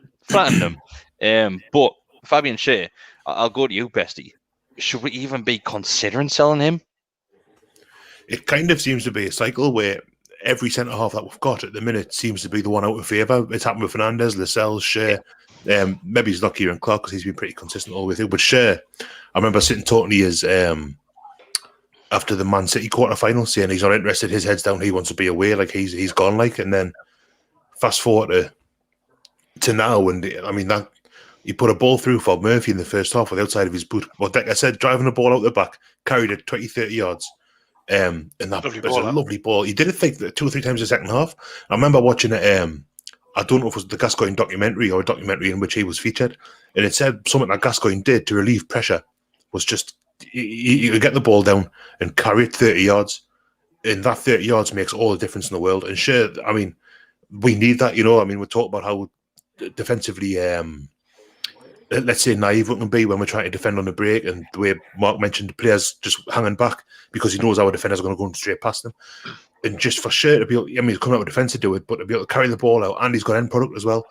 But Fabian Schär, I'll go to you, Bestie. Should we even be considering selling him? It kind of seems to be a cycle where every centre-half that we've got at the minute seems to be the one out of favour. It's happened with Fernandez, Lascelles, Schär. Maybe he's not Kieran Clark because he's been pretty consistent all the way through. But Schär, I remember sitting talking to his after the Man City quarter-final, saying he's not interested, his head's down, he wants to be away, like he's gone, like. And then fast forward to now, and I mean that he put a ball through for Murphy in the first half with the outside of his boot. But like I said, driving the ball out the back, carried it 20, 30 yards. And that was a lovely ball. He did it like 2 or 3 times in the second half. I remember watching it. I don't know if it was the Gascoigne documentary or a documentary in which he was featured, and it said something that Gascoigne did to relieve pressure was just you could get the ball down and carry it 30 yards, and that 30 yards makes all the difference in the world. And sure, I mean, we need that. I mean, we talk about how defensively, let's say, naive we can be when we're trying to defend on the break, and the way Mark mentioned, the players just hanging back because he knows our defenders are going to go straight past them. And just for sure to be able, I mean, he's coming out with defence to do it, but to be able to carry the ball out, and he's got end product as well.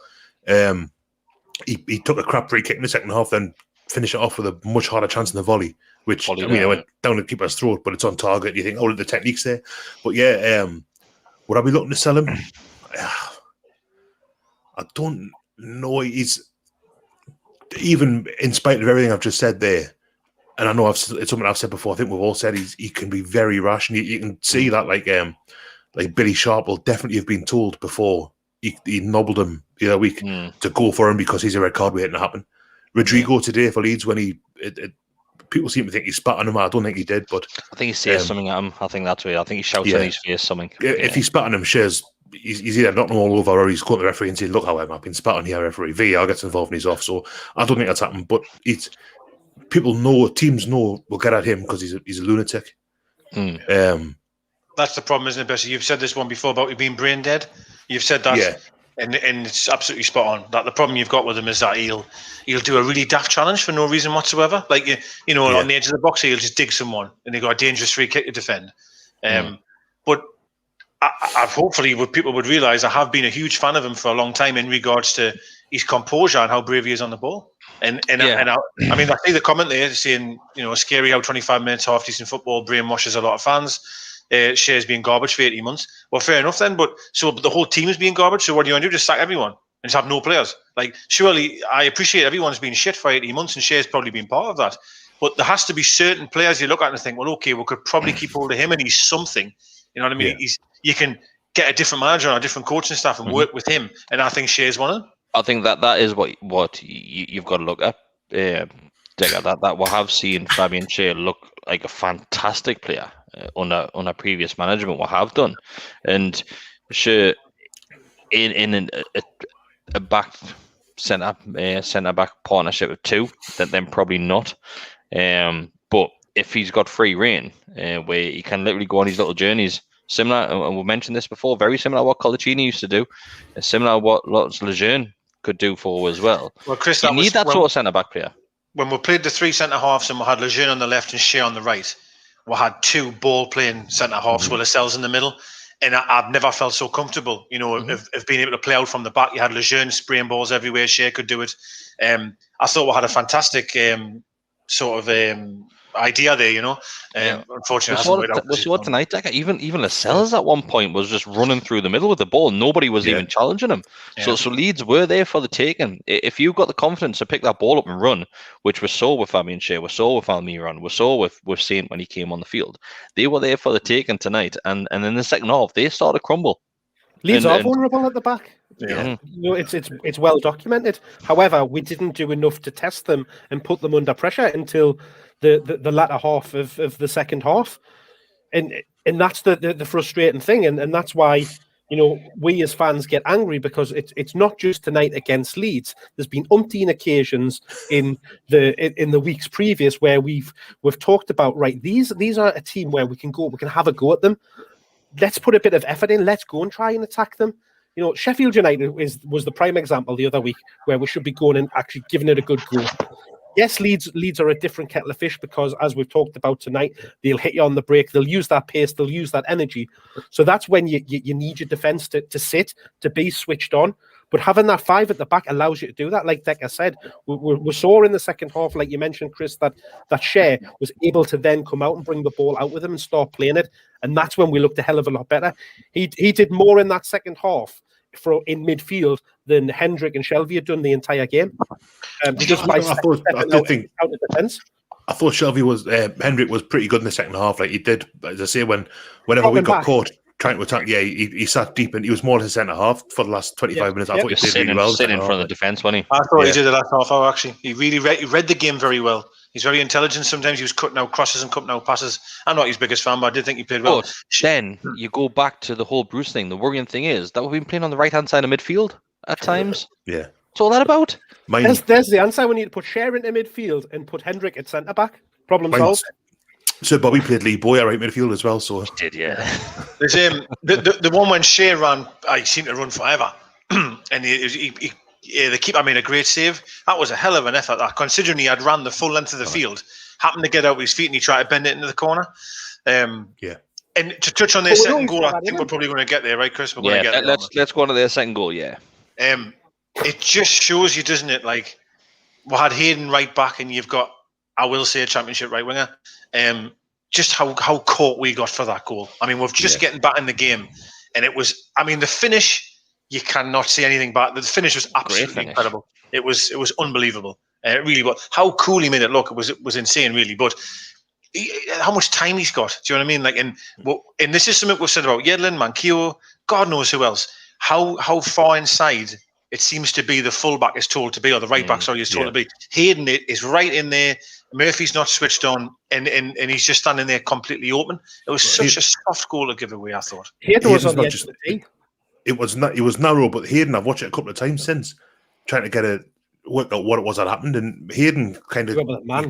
He took a crap free kick in the second half, then finished it off with a much harder chance in the volley, which, I mean, it went down the keeper's throat, but it's on target. You think, oh, the technique's there. But yeah, would I be looking to sell him? I don't know. He's, even in spite of everything I've just said there, and I know it's something I've said before, I think we've all said he can be very rash, and you can see that like Billy Sharp will definitely have been told before he nobbled him the other week to go for him because he's a red card waiting to happen. Rodrigo today for Leeds, when people seem to think he spat on him. I don't think he did, but I think he says something at him. I think that's weird. I think he shouts in his face something. If he spat on him, he's either knocking him all over or he's going to the referee and saying, "Look how I've been spat on here, referee." VAR gets involved and he's off. So I don't think that's happened. But people know, teams know, we'll get at him because he's a lunatic. That's the problem, isn't it, Bessie? You've said this one before about you being brain dead. You've said that, and it's absolutely spot on. That the problem you've got with him is that he'll do a really daft challenge for no reason whatsoever. Like on the edge of the box, he'll just dig someone, and they got a dangerous free kick to defend. But I've hopefully, what people would realise, I have been a huge fan of him for a long time in regards to his composure and how brave he is on the ball. And I mean, I see the comment there saying, scary how 25 minutes half decent football brainwashes a lot of fans. Shares being garbage for 18 months. Well, fair enough then, but the whole team is being garbage. So what do you want to do? Just sack everyone and just have no players? Like, surely I appreciate everyone's been shit for 18 months and Shares probably been part of that. But there has to be certain players you look at and think, well, okay, we could probably keep hold of him and he's something. You know what I mean? Yeah. You can get a different manager or a different coaching staff and work with him. And I think Shares one of them. I think that is what you've got to look at. That we have seen Fabian Schär look like a fantastic player on a previous management. We have done, and Schär in a back centre back partnership of two, then probably not. But if he's got free reign, where he can literally go on his little journeys. Similar, and we mentioned this before, very similar to what Colaccini used to do, and similar to what Lejeune could do for as well. Well, Chris, you need that sort of centre-back player. When we played the three centre-halves and we had Lejeune on the left and Schär on the right, we had two ball-playing centre-halves with Lascelles in the middle, and I've never felt so comfortable, of being able to play out from the back. You had Lejeune spraying balls everywhere, Schär could do it. I thought we had a fantastic idea there, unfortunately, we saw it tonight. Even Lascelles at one point was just running through the middle with the ball. Nobody was even challenging him. So Leeds were there for the taking. If you've got the confidence to pick that ball up and run, which we saw with Fabian Schär, we saw with Almiron, we saw with Saint when he came on the field, they were there for the taking tonight. And in the second half, they started to crumble. Leeds are vulnerable at the back. It's well documented. However, we didn't do enough to test them and put them under pressure until the latter half of the second half, and that's the frustrating thing, and that's why we as fans get angry, because it's not just tonight against Leeds. There's been umpteen occasions in the weeks previous where we've talked about, right, these are a team where we can have a go at them. Let's put a bit of effort in. Let's go and try and attack them. Sheffield United was the prime example the other week where we should be going and actually giving it a good go. Yes, Leeds are a different kettle of fish because, as we've talked about tonight, they'll hit you on the break. They'll use that pace. They'll use that energy. So that's when you need your defence to sit, to be switched on. But having that five at the back allows you to do that. Like Decker said, we saw in the second half, like you mentioned, Chris, that Schär was able to then come out and bring the ball out with him and start playing it. And that's when we looked a hell of a lot better. He did more in that second half in midfield than Hendrick and Shelby had done the entire game. Just by stepping out of defence. I thought Shelby was Hendrick was pretty good in the second half. Like he did, as I say, whenever we Dropping got back. caught trying to attack, he sat deep and he was more to the centre half for the last 25 minutes. I thought he Just played really well. sitting in front of the defence, wasn't he? I thought Yeah. he did the last half hour, actually. He really read the game very well. He's very intelligent. Sometimes he was cutting out crosses and cutting out passes. I'm not his biggest fan, but I did think he played well. But then you go back to the whole Bruce thing. The worrying thing is that we've been playing on the right-hand side of midfield at times. Yeah. What's all that about? There's the answer. We need to put Cher into midfield and put Hendrick at centre back. Problem solved. So Bobby played Lee Boy at right midfield as well. So Did yeah. There's the one when Shea ran, he seemed to run forever, and the keeper made a great save. That was a hell of an effort. That, considering he had ran the full length of the field, happened to get out with his feet and he tried to bend it into the corner. yeah. And to touch on their second goal, I think we're probably going to get there, right, Chris? We're going to get there. Let's go on to their second goal. Yeah. It just shows you, doesn't it? Like, we had Hayden right back, and you've got, I will say, a championship right winger. Just how caught we got for that goal. I mean, we're just getting back in the game, and it was. I mean, the finish, you cannot see anything back. The finish was absolutely incredible. It was unbelievable. It really was. How cool he made it look. It was insane, really. But how much time he's got? Do you know what I mean? Like, and this is something we've said about Yedlin, Manquillo, God knows who else. How far inside it seems to be the fullback is told to be, or the right back, sorry, is told to be. Hayden is right in there. Murphy's not switched on, and he's just standing there completely open. It was such a soft goal to give away, I thought. Hayden was on the edge of the tee. It was narrow, but Hayden, I've watched it a couple of times since, trying to work out what it was that happened, and Hayden kind of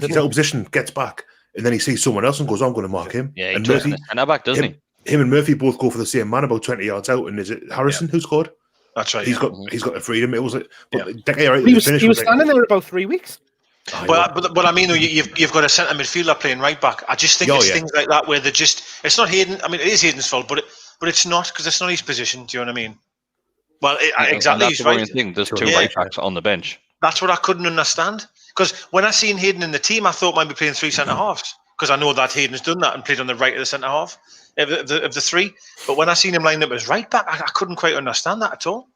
he's out of position, gets back, and then he sees someone else and goes, "I'm going to mark him." Yeah, and Murphy, and back, doesn't he? Him and Murphy both go for the same man about 20 yards out, and is it Harrison who scored? That's right. He's got the freedom. It was like, He was standing there about 3 weeks. But I mean, you've got a centre midfielder playing right back. I just think it's things like that where they're just. It's not Hayden. I mean, it is Hayden's fault, but it's not, because it's not his position. Do you know what I mean? Well, exactly. That's the worrying thing. There's two right backs on the bench. That's what I couldn't understand. Because when I seen Hayden in the team, I thought might be playing three centre halves. Because I know that Hayden's done that and played on the right of the centre half of the three. But when I seen him lined up as right back, I couldn't quite understand that at all.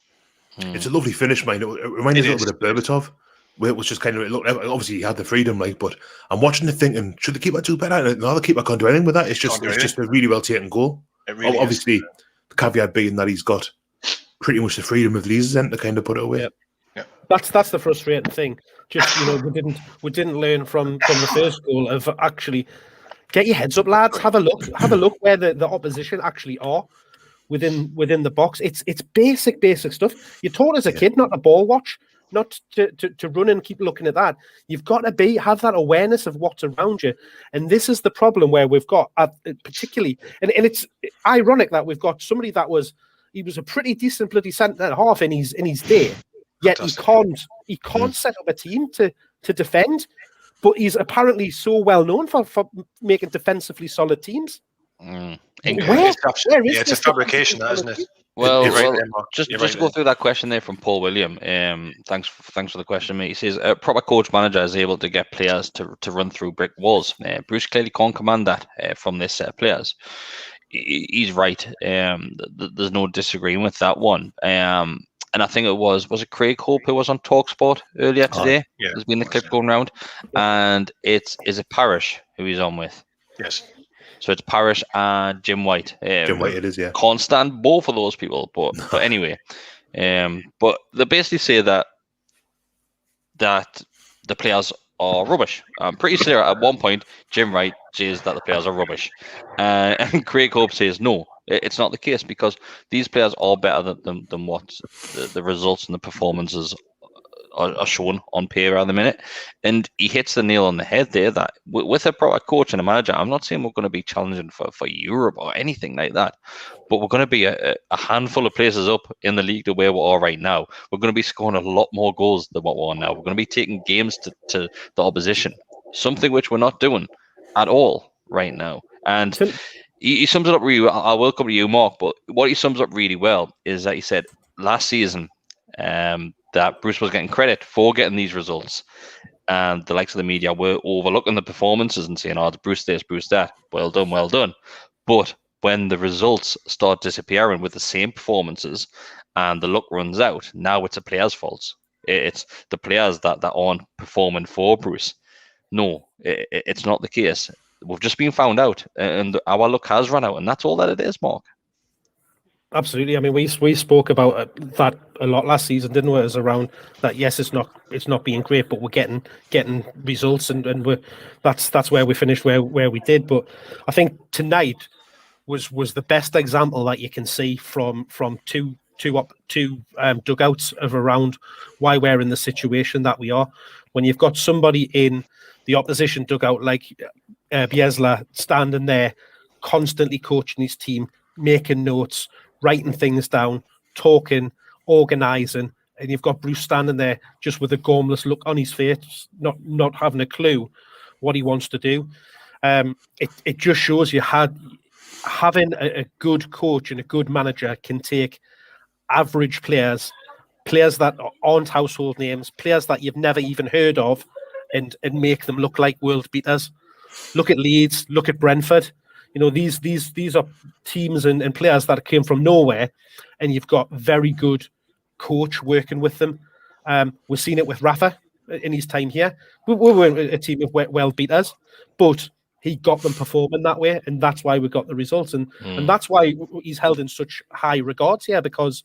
It's a lovely finish, man. It reminded me a little bit of Berbatov, where it was just kind of, obviously he had the freedom, but I'm watching the thinking, should the keeper do better? And the keeper can't do anything with that. It's just a really well taken goal. Really obviously, the caveat being that he's got pretty much the freedom of Leeds then to kind of put it away. Yeah. That's the frustrating thing. Just we didn't learn from the first goal of actually get your heads up, lads. Have a look where the opposition actually are within the box. It's basic stuff. You're taught as a kid not to ball watch, not to run and keep looking at that. You've got to have that awareness of what's around you. And this is the problem where we've got particularly, and it's ironic that we've got somebody he was a pretty decent bloody centre half in his day, yet he can't set up a team to defend. But he's apparently so well known for making defensively solid teams. It's a fabrication, that, isn't it? Well, just to go through that question there from Paul William. Thanks for the question, mate. He says a proper coach manager is able to get players to run through brick walls. Bruce clearly can't command that from this set of players. He's right. There's no disagreeing with that one. And I think it was it Craig Hope who was on TalkSport earlier today? There's been the clip going around, and is it Parrish who he's on with? Yes. So it's Parrish and Jim White. Jim White, it is, yeah. Can't stand both of those people, but anyway, but they basically say that the players are rubbish. I'm pretty sure at one point Jim White says that the players are rubbish, and Craig Hope says no. It's not the case, because these players are better than what the results and the performances are shown on paper at the minute. And he hits the nail on the head there that with a proper coach and a manager, I'm not saying we're going to be challenging for Europe or anything like that, but we're going to be a handful of places up in the league to where we are right now. We're going to be scoring a lot more goals than what we're on now. We're going to be taking games to the opposition, something which we're not doing at all right now. And he sums it up really well. I will come to you, Mark, but what he sums up really well is that he said last season that Bruce was getting credit for getting these results, and the likes of the media were overlooking the performances and saying, "Oh, it's Bruce this, Bruce that. Well done, well done." But when the results start disappearing with the same performances and the luck runs out, now it's a player's fault. It's the players that aren't performing for Bruce. no, it's not the case. We've just been found out, and our luck has run out, and that's all that it is, Mark. Absolutely. I mean, we spoke about that a lot last season, didn't we? It was around that. Yes, it's not being great, but we're getting results, and that's where we finished where we did. But I think tonight was the best example that you can see from two dugouts of around why we're in the situation that we are. When you've got somebody in the opposition dugout like Bielsa standing there, constantly coaching his team, making notes, writing things down, talking, organising, and you've got Bruce standing there just with a gormless look on his face, not having a clue what he wants to do. It just shows you having a good coach and a good manager can take average players that aren't household names, players that you've never even heard of, and make them look like world beaters. Look at Leeds, look at Brentford. You know, these are teams and players that came from nowhere, and you've got very good coach working with them. We've seen it with Rafa in his time here. We weren't a team of well beaters, but he got them performing that way, and that's why we got the results. And that's why he's held in such high regards here, because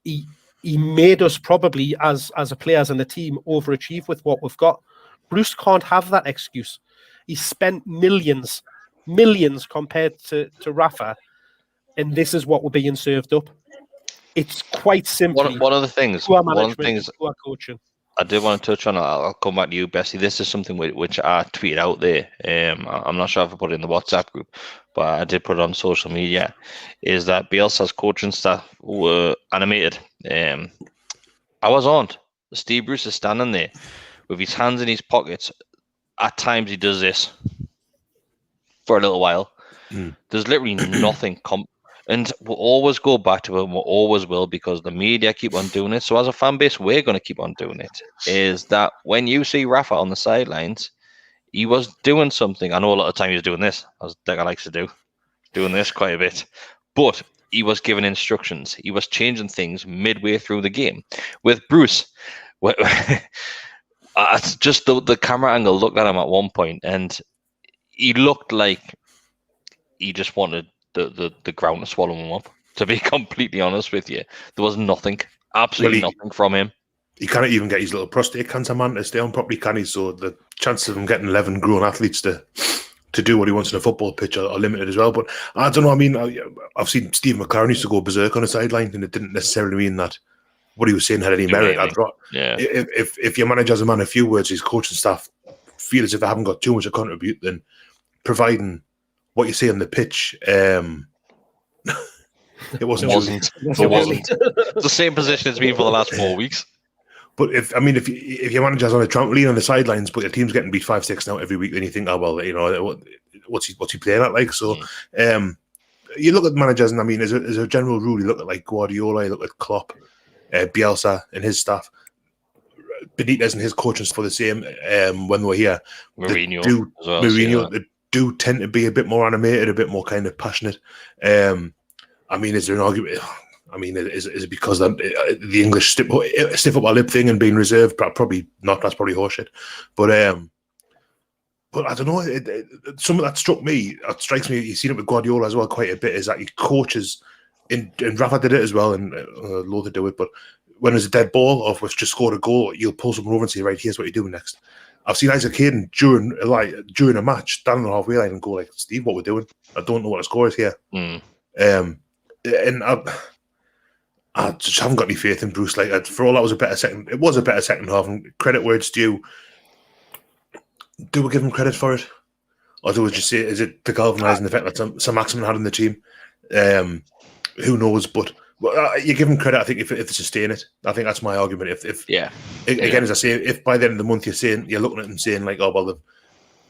he made us probably as a players and a team overachieve with what we've got. Bruce can't have that excuse. He spent millions compared to Rafa, and this is what we're being served up. It's quite simply one of the things poor management, poor coaching. I did want to touch on. I'll come back to you, Bessie. This is something which I tweeted out there. I'm not sure if I put it in the WhatsApp group, but I did put it on social media. Is that Bielsa's coaching staff were animated? Ours aren't. Steve Bruce is standing there with his hands in his pockets. At times he does this for a little while. There's literally nothing. And we'll always go back to it, and we'll always will, because the media keep on doing it. So as a fan base, we're going to keep on doing it. Is that when you see Rafa on the sidelines, he was doing something. I know a lot of time he was doing this, as Decker likes to do, doing this quite a bit. But he was giving instructions. He was changing things midway through the game. With Bruce, just the camera angle looked at him at one point, and he looked like he just wanted the ground to swallow him up, to be completely honest with you. There was nothing, absolutely nothing from him. He can't even get his little prostate cancer man to stay on properly, can he? So the chances of him getting 11 grown athletes to do what he wants in a football pitch are limited as well. But I don't know, I mean, I've seen Steve McLaren used to go berserk on the sideline, and it didn't necessarily mean that what he was saying had any merit. If your manager has a man a few words, his coaching staff feel as if they haven't got too much to contribute, then providing what you see on the pitch, it wasn't. It wasn't. It's the same position it's been for the last 4 weeks. But if your manager's on a trampoline on the sidelines, but your team's getting beat 5-6 now every week, then you think, oh well, you know, what's he playing at like? So, you look at managers, and I mean, as a general rule, you look at like Guardiola, you look at Klopp, Bielsa and his staff, Benitez and his coaching for the same. When they were here, Mourinho, they do tend to be a bit more animated, a bit more kind of passionate. I mean, is there an argument? I mean, is it because the English stiff up our lip thing and being reserved? Probably not. That's probably horseshit. But I don't know. Something that struck me, that strikes me. You've seen it with Guardiola as well quite a bit. Is that he coaches, and Rafa did it as well, and Lothar do it. But when there's a dead ball, or if we've just scored a goal, you'll pull someone over and say, "Right, here's what you're doing next." I've seen Isaac Hayden during a match stand on the halfway line and go like, "Steve, what we're doing? I don't know what the score is here." And I just haven't got any faith in Bruce. Like, for all that was a better second, it was a better second half. And credit where it's due. Do we give him credit for it, or do we just say, is it the galvanising effect that Sir Maximin had in the team? Who knows? But you give him credit, I think, if they sustain it. I think that's my argument. As I say, if by the end of the month you're looking at them saying like, oh well,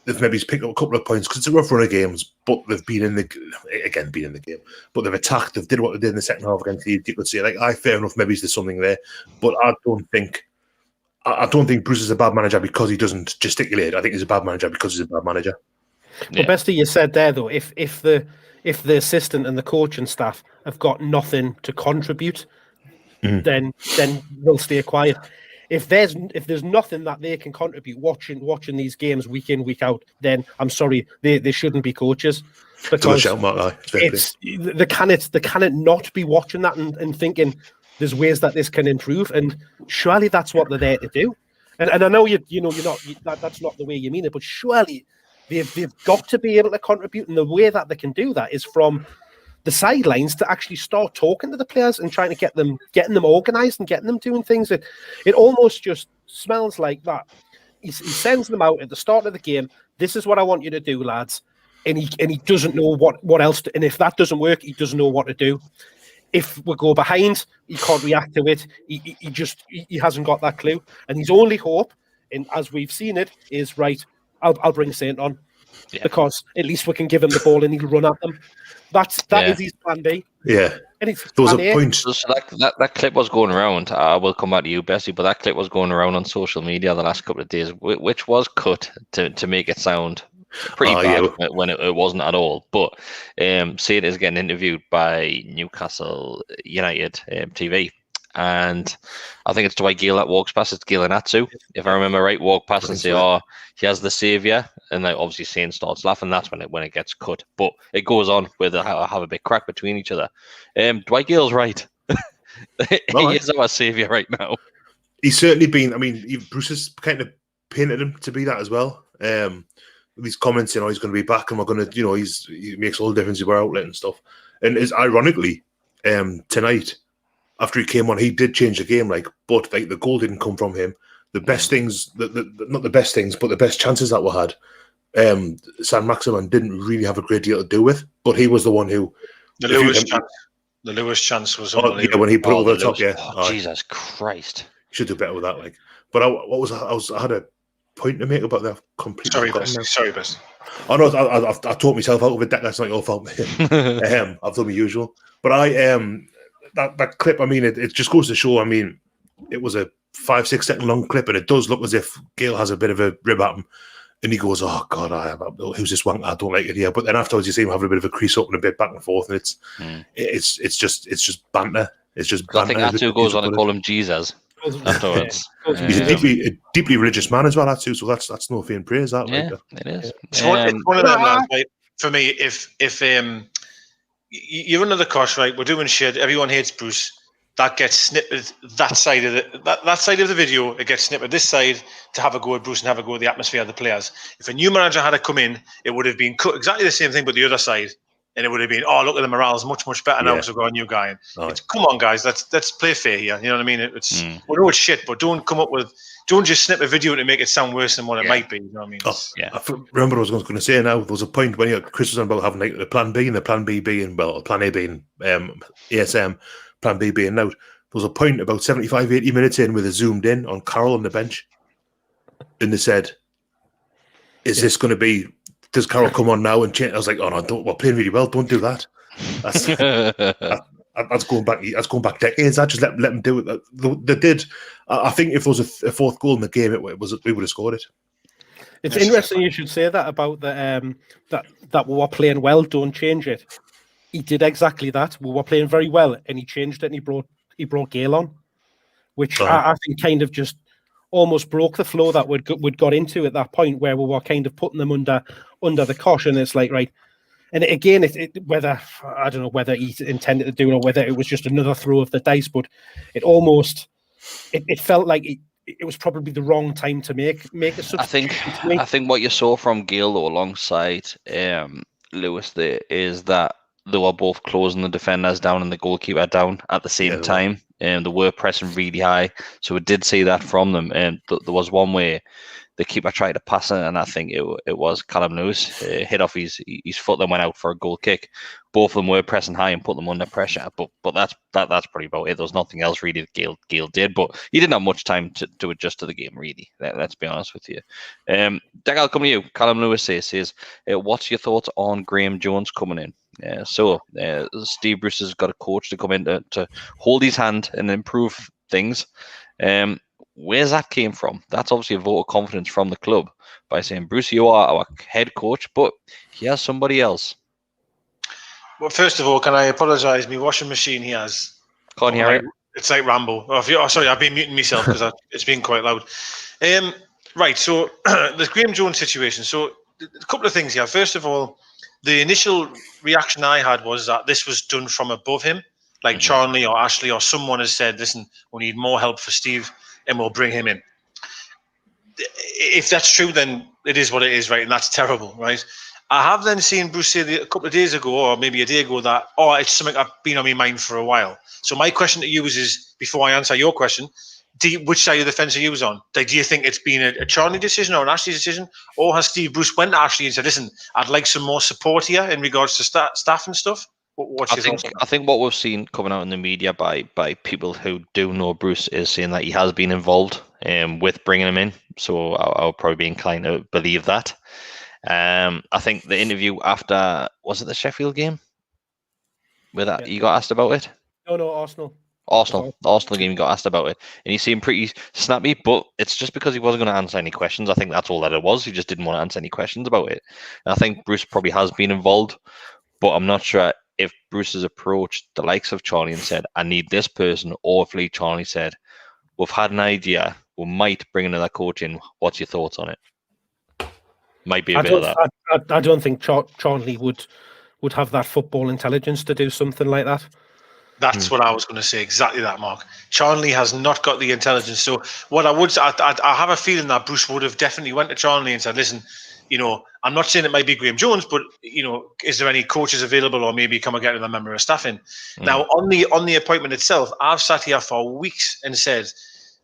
they've maybe picked up a couple of points because it's a rough run of games, but they've been in the game, but they've attacked. They've did what they did in the second half against Leeds. You could say like, fair enough, maybe there's something there, but I don't think Bruce is a bad manager because he doesn't gesticulate. I think he's a bad manager because he's a bad manager. Well, Bestie, you said there though, if the assistant and the coaching staff have got nothing to contribute, then they'll stay quiet. if there's nothing that they can contribute watching these games week in, week out, then I'm sorry, they shouldn't be coaches. Because they cannot not be watching that and thinking there's ways that this can improve, and surely that's what they're there to do. And I know that's not the way you mean it, but surely they've got to be able to contribute, and the way that they can do that is from the sidelines to actually start talking to the players and trying to getting them organised and getting them doing things. It almost just smells like that. He sends them out at the start of the game. This is what I want you to do, lads. And he doesn't know what else to, and if that doesn't work, he doesn't know what to do. If we go behind, he can't react to it. He hasn't got that clue. And his only hope, and as we've seen it, is right, I'll bring Saint on. Yeah. Because at least we can give him the ball and he'll run at them. That is his plan B. Yeah. And it's there was a point. So that clip was going around. I will come back to you, Bessie, but that clip was going around on social media the last couple of days, which was cut to make it sound pretty bad when it wasn't at all. But Saint is getting interviewed by Newcastle United TV. And I think it's Dwight Gale that walks past. It's Gale and Atsu, if I remember right, walk past and say, he has the saviour. And then obviously Saint starts laughing. That's when it gets cut. But it goes on with have a big crack between each other. Dwight Gale's right. He is our saviour right now. He's certainly been, I mean, Bruce has kind of painted him to be that as well. These comments, he's going to be back and we're going to, he makes all the difference in our outlet and stuff. And ironically, tonight, after he came on, he did change the game, but the goal didn't come from him. The best things, not the best things, but the best chances that were had, San Maximin didn't really have a great deal to do with, but he was the one who... The Lewis chance was unbelievable. Yeah, when he put it over the top, Jesus Christ. Should do better with that, But I had a point to make about that completely. Sorry, Bess. Oh no, I taught myself out of it. That's not your fault. I've done my usual. But that clip, I mean, it just goes to show, I mean, it was a 5-6 second long clip, and it does look as if Gale has a bit of a rib at him, and he goes, "Oh God, who's this wank? I don't like it here." But then afterwards, you see him having a bit of a crease up and a bit back and forth, and it's just banter. It's just banter. I think Atsu goes on to call him Jesus afterwards. He's a deeply religious man as well, Atsu. So that's no faint praise. That it is. It's one of them, lads, right? For me, if you're another course, right? We're doing shit. Everyone hates Bruce. That gets snipped. That side of the video, it gets snipped. This side to have a go at Bruce and have a go at the atmosphere of the players. If a new manager had to come in, it would have been cut exactly the same thing, but the other side, and it would have been, oh, look at the morale's much better now. So we've got a new guy in. Come on, guys, let's play fair here. You know what I mean? We know it's shit, but don't just snip a video to make it sound worse than what it might be. You know what I mean? I remember what I was going to say now. There was a point when Chris was on about having the plan B and the plan B being, plan A being ASM, plan B being out. There was a point about 75-80 minutes in where they zoomed in on Carroll on the bench, and they said, "Is this going to be? Does Carroll come on now and change?" I was like, "Oh no, we're playing really well. Don't do that." That's going back. That's going back decades. I just let them do it. They did. I think if there was a fourth goal in the game, we would have scored it. It's interesting you should say that about the that we were playing well. Don't change it. He did exactly that. We were playing very well, and he changed it. And he brought Gale on, which I think kind of just almost broke the flow that we'd got into at that point, where we were kind of putting them under the cosh. And it's like, right. And again, whether I don't know whether he intended to do it or whether it was just another throw of the dice, but it almost it felt like it was probably the wrong time to make a substitution. I think what you saw from Gale though, alongside Lewis there, is that they were both closing the defenders down and the goalkeeper down at the same time, and they were pressing really high. So we did see that from them. And there was one where the keeper tried to pass it, and I think it was Callum Lewis hit off his foot and went out for a goal kick. Both of them were pressing high and put them under pressure. But that's pretty about it. There was nothing else really that Gale did, but he didn't have much time to adjust to the game, really. Let's be honest with you. Doug, I'll come to you. Callum Lewis says, what's your thoughts on Graham Jones coming in? Steve Bruce has got a coach to come in to hold his hand and improve things. Where's that came from? That's obviously a vote of confidence from the club by saying, Bruce, you are our head coach, but here's somebody else. Well, first of all, can I apologise? My washing machine he has. Can't hear it. It's like Rambo. Sorry, I've been muting myself because it's been quite loud. Right, so the Graham Jones situation. So a couple of things here. First of all, the initial reaction I had was that this was done from above him, like Charnley or Ashley or someone has said, listen, we need more help for Steve and we'll bring him in. If that's true, then it is what it is, right? And that's terrible, right? I have then seen Bruce say a couple of days ago, or maybe a day ago, that, it's something I've been on my mind for a while. So my question to you is before I answer your question, which side of the fence are you on? Do you think it's been a Charlie decision or an Ashley decision? Or has Steve Bruce went to Ashley and said, listen, I'd like some more support here in regards to staff and stuff? What's your thoughts on that? I think what we've seen coming out in the media by people who do know Bruce is saying that he has been involved with bringing him in. So I'll probably be inclined to believe that. I think the interview after, was it the Sheffield game? Where that you got asked about it? No, Arsenal. The Arsenal game, he got asked about it, and he seemed pretty snappy, but it's just because he wasn't going to answer any questions. I think that's all that it was. He just didn't want to answer any questions about it. And I think Bruce probably has been involved, but I'm not sure if Bruce has approached the likes of Charlie and said, I need this person, or if Lee Charlie said, we've had an idea, we might bring another coach in. What's your thoughts on it? Might be a bit of that. I don't think Charlie would have that football intelligence to do something like that. That's what I was going to say. Exactly that, Mark. Charlie has not got the intelligence. So what I have a feeling that Bruce would have definitely went to Charlie and said, listen, I'm not saying it might be Graham Jones, but, is there any coaches available, or maybe come and get another member of staff in? Now, on the appointment itself, I've sat here for weeks and said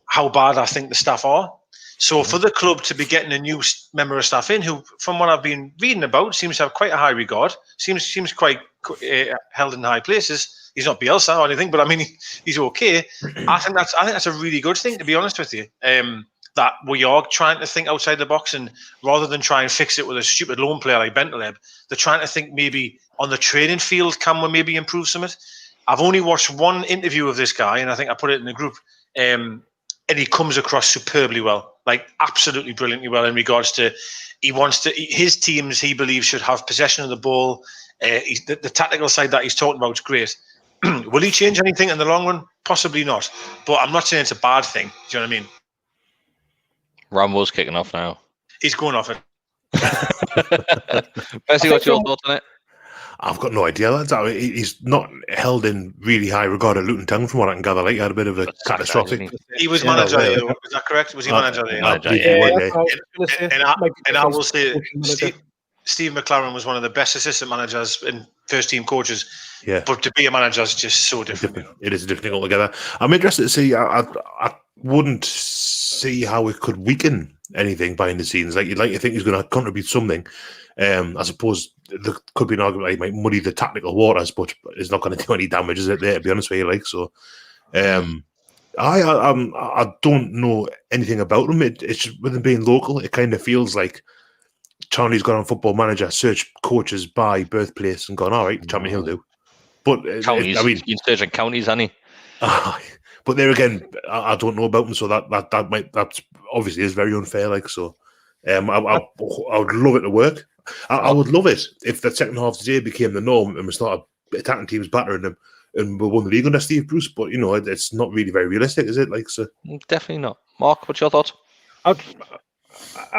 how bad I think the staff are. So for the club to be getting a new member of staff in, who, from what I've been reading about, seems to have quite a high regard, seems quite held in high places. He's not Bielsa or anything, but I mean, he's okay. I think that's a really good thing, to be honest with you. That we are trying to think outside the box, and rather than try and fix it with a stupid loan player like Bentaleb, they're trying to think maybe on the training field, can we maybe improve something? I've only watched one interview of this guy, and I think I put it in the group, and he comes across superbly well, like absolutely brilliantly well in regards to his teams, he believes, should have possession of the ball. The tactical side that he's talking about is great. Will he change anything in the long run? Possibly not. But I'm not saying it's a bad thing. Do you know what I mean? Rambo's kicking off now. He's going off it. Bessie, what's your thoughts on it? I've got no idea, lads. He's not held in really high regard at Luton Town, from what I can gather. Like, he had a bit of a catastrophic. He was manager there. Is that correct? Was he manager there? And I will say, Steve McLaren was one of the best assistant managers and first team coaches. Yeah. But to be a manager is just so different. It is different altogether. I'm interested to see. I wouldn't see how it could weaken anything behind the scenes. Like, you'd like to think he's going to contribute something. I suppose there could be an argument that he might muddy the tactical waters, but it's not going to do any damage, is it? There, to be honest with you, like so. I don't know anything about him. It's just, with him being local, it kind of feels like Charlie's gone on Football Manager, searched coaches by birthplace, and gone, all right, Champion Hill do. But counties, I mean, he's searching counties, hasn't he? But there again, I don't know about him, so that's obviously is very unfair. Like so, I would love it to work. I would love it if the second half today became the norm and we started attacking teams, battering them, and we won the league under Steve Bruce. But it's not really very realistic, is it? Like so, definitely not. Mark, what's your thoughts? I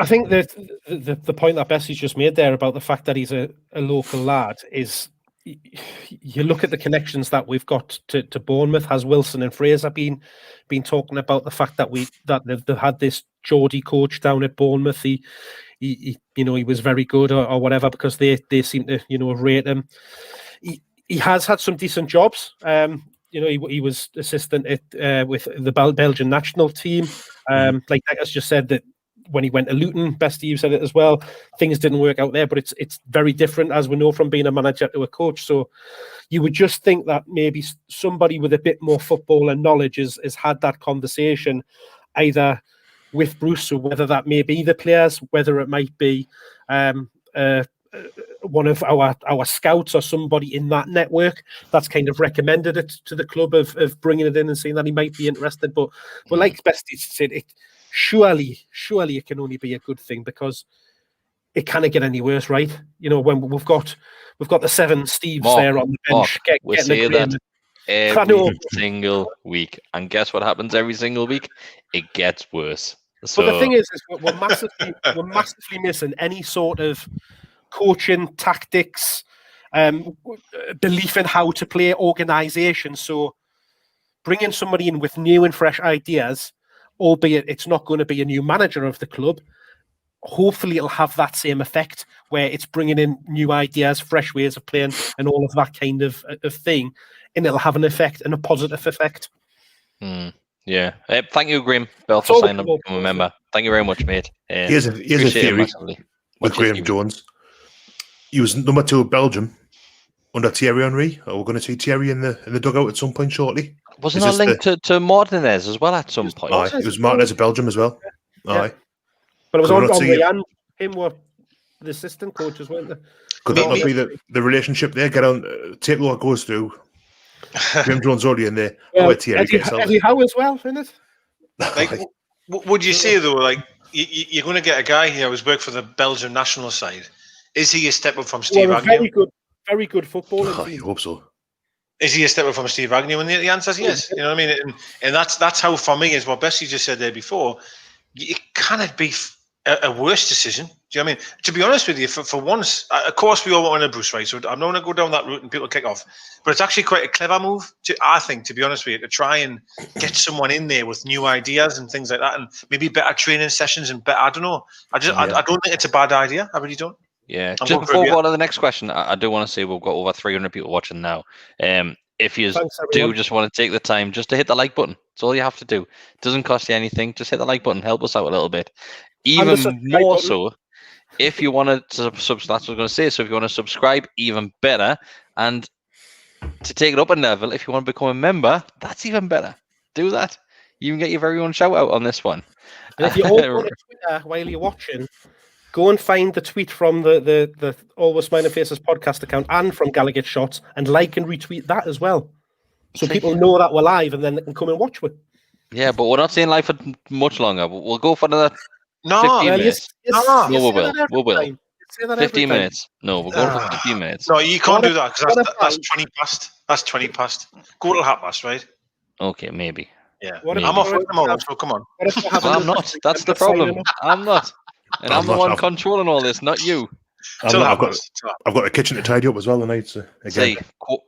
think that the point that Bessie's just made there about the fact that he's a local lad is, you look at the connections that we've got to Bournemouth. Has Wilson and Fraser been talking about the fact that they've had this GEORDIE coach down at Bournemouth? He was very good or whatever, because they seem to rate him. He has had some decent jobs. He was assistant at with the Belgian national team. Like Decker's just said, that when he went to Luton, Bestie, you said it as well, things didn't work out there, but it's very different, as we know, from being a manager to a coach. So you would just think that maybe somebody with a bit more football and knowledge has had that conversation, either with Bruce, or whether that may be the players, whether it might be one of our scouts or somebody in that network that's kind of recommended it to the club of bringing it in and saying that he might be interested. But like Bestie said, surely it can only be a good thing, because it can't get any worse, right? When we've got the 7 Steves there on the bench. every single week. And guess what happens every single week? It gets worse. So But the thing is we're massively missing any sort of coaching, tactics, belief in how to play, organisation. So bringing somebody in with new and fresh ideas, albeit it's not going to be a new manager of the club, hopefully it'll have that same effect where it's bringing in new ideas, fresh ways of playing, and all of that kind of thing, and it'll have an effect and a positive effect. Yeah. Thank you, Graham Bell, for signing up to become a member. Thank you very much, mate. Here's a theory with Graham Jones. He was number 2 of Belgium under Thierry Henry. Are we going to see Thierry in the dugout at some point shortly? Wasn't that linked to Martinez as well at some point? Aye, it was Martinez of Belgium as well. Yeah. Aye. But it was on Henry and him were the assistant coaches, weren't they? Could that not be the relationship there? Get on, take what goes through. Graham Jones already in there. Eddie Howe as well, isn't it? Like, would you say though, like you're going to get a guy here who's worked for the Belgian national side? Is he a step up from Steve Agnew? Very good footballer. I hope so. Is he a step up from Steve Agnew? And the answer is yes. You know what I mean? And that's how, for me, is what Bessie just said there before. It cannot be a worse decision. Do you know what I mean? To be honest with you, for once, of course, we all want a Bruce, right? So I'm not going to go down that route and people kick off. But it's actually quite a clever move, I think, to be honest with you, to try and get someone in there with new ideas and things like that, and maybe better training sessions and better. I don't know. I don't think it's a bad idea. I really don't. Yeah. Just before we go on to the next question, I do want to say we've got over 300 people watching now. If you do just want to take the time just to hit the like button, that's all you have to do. It doesn't cost you anything. Just hit the like button. Help us out a little bit. Even more so, if you want to that's what I was going to say. So if you want to subscribe, even better. And to take it up a level, if you want to become a member, that's even better. Do that. You can get your very own shout out on this one. And if you all go to Twitter while you're watching, go and find the tweet from the Always Smiling Faces podcast account and from Gallowgateshots and like and retweet that as well. So people know that we're live and then they can come and watch it. Yeah, but we're not staying live for much longer. We'll go for another 15 minutes. No, we will. 15 minutes. No, we're going for 15 minutes. No, you can't do that because that's 20 past. That's 20 past. Go to 1/2 right? Okay, maybe. Yeah. I'm off at the moment, so come on. I'm not. That's the problem. I'm not. And I'm the one controlling all this, not you. I've got a kitchen to tidy up as well tonight. So again.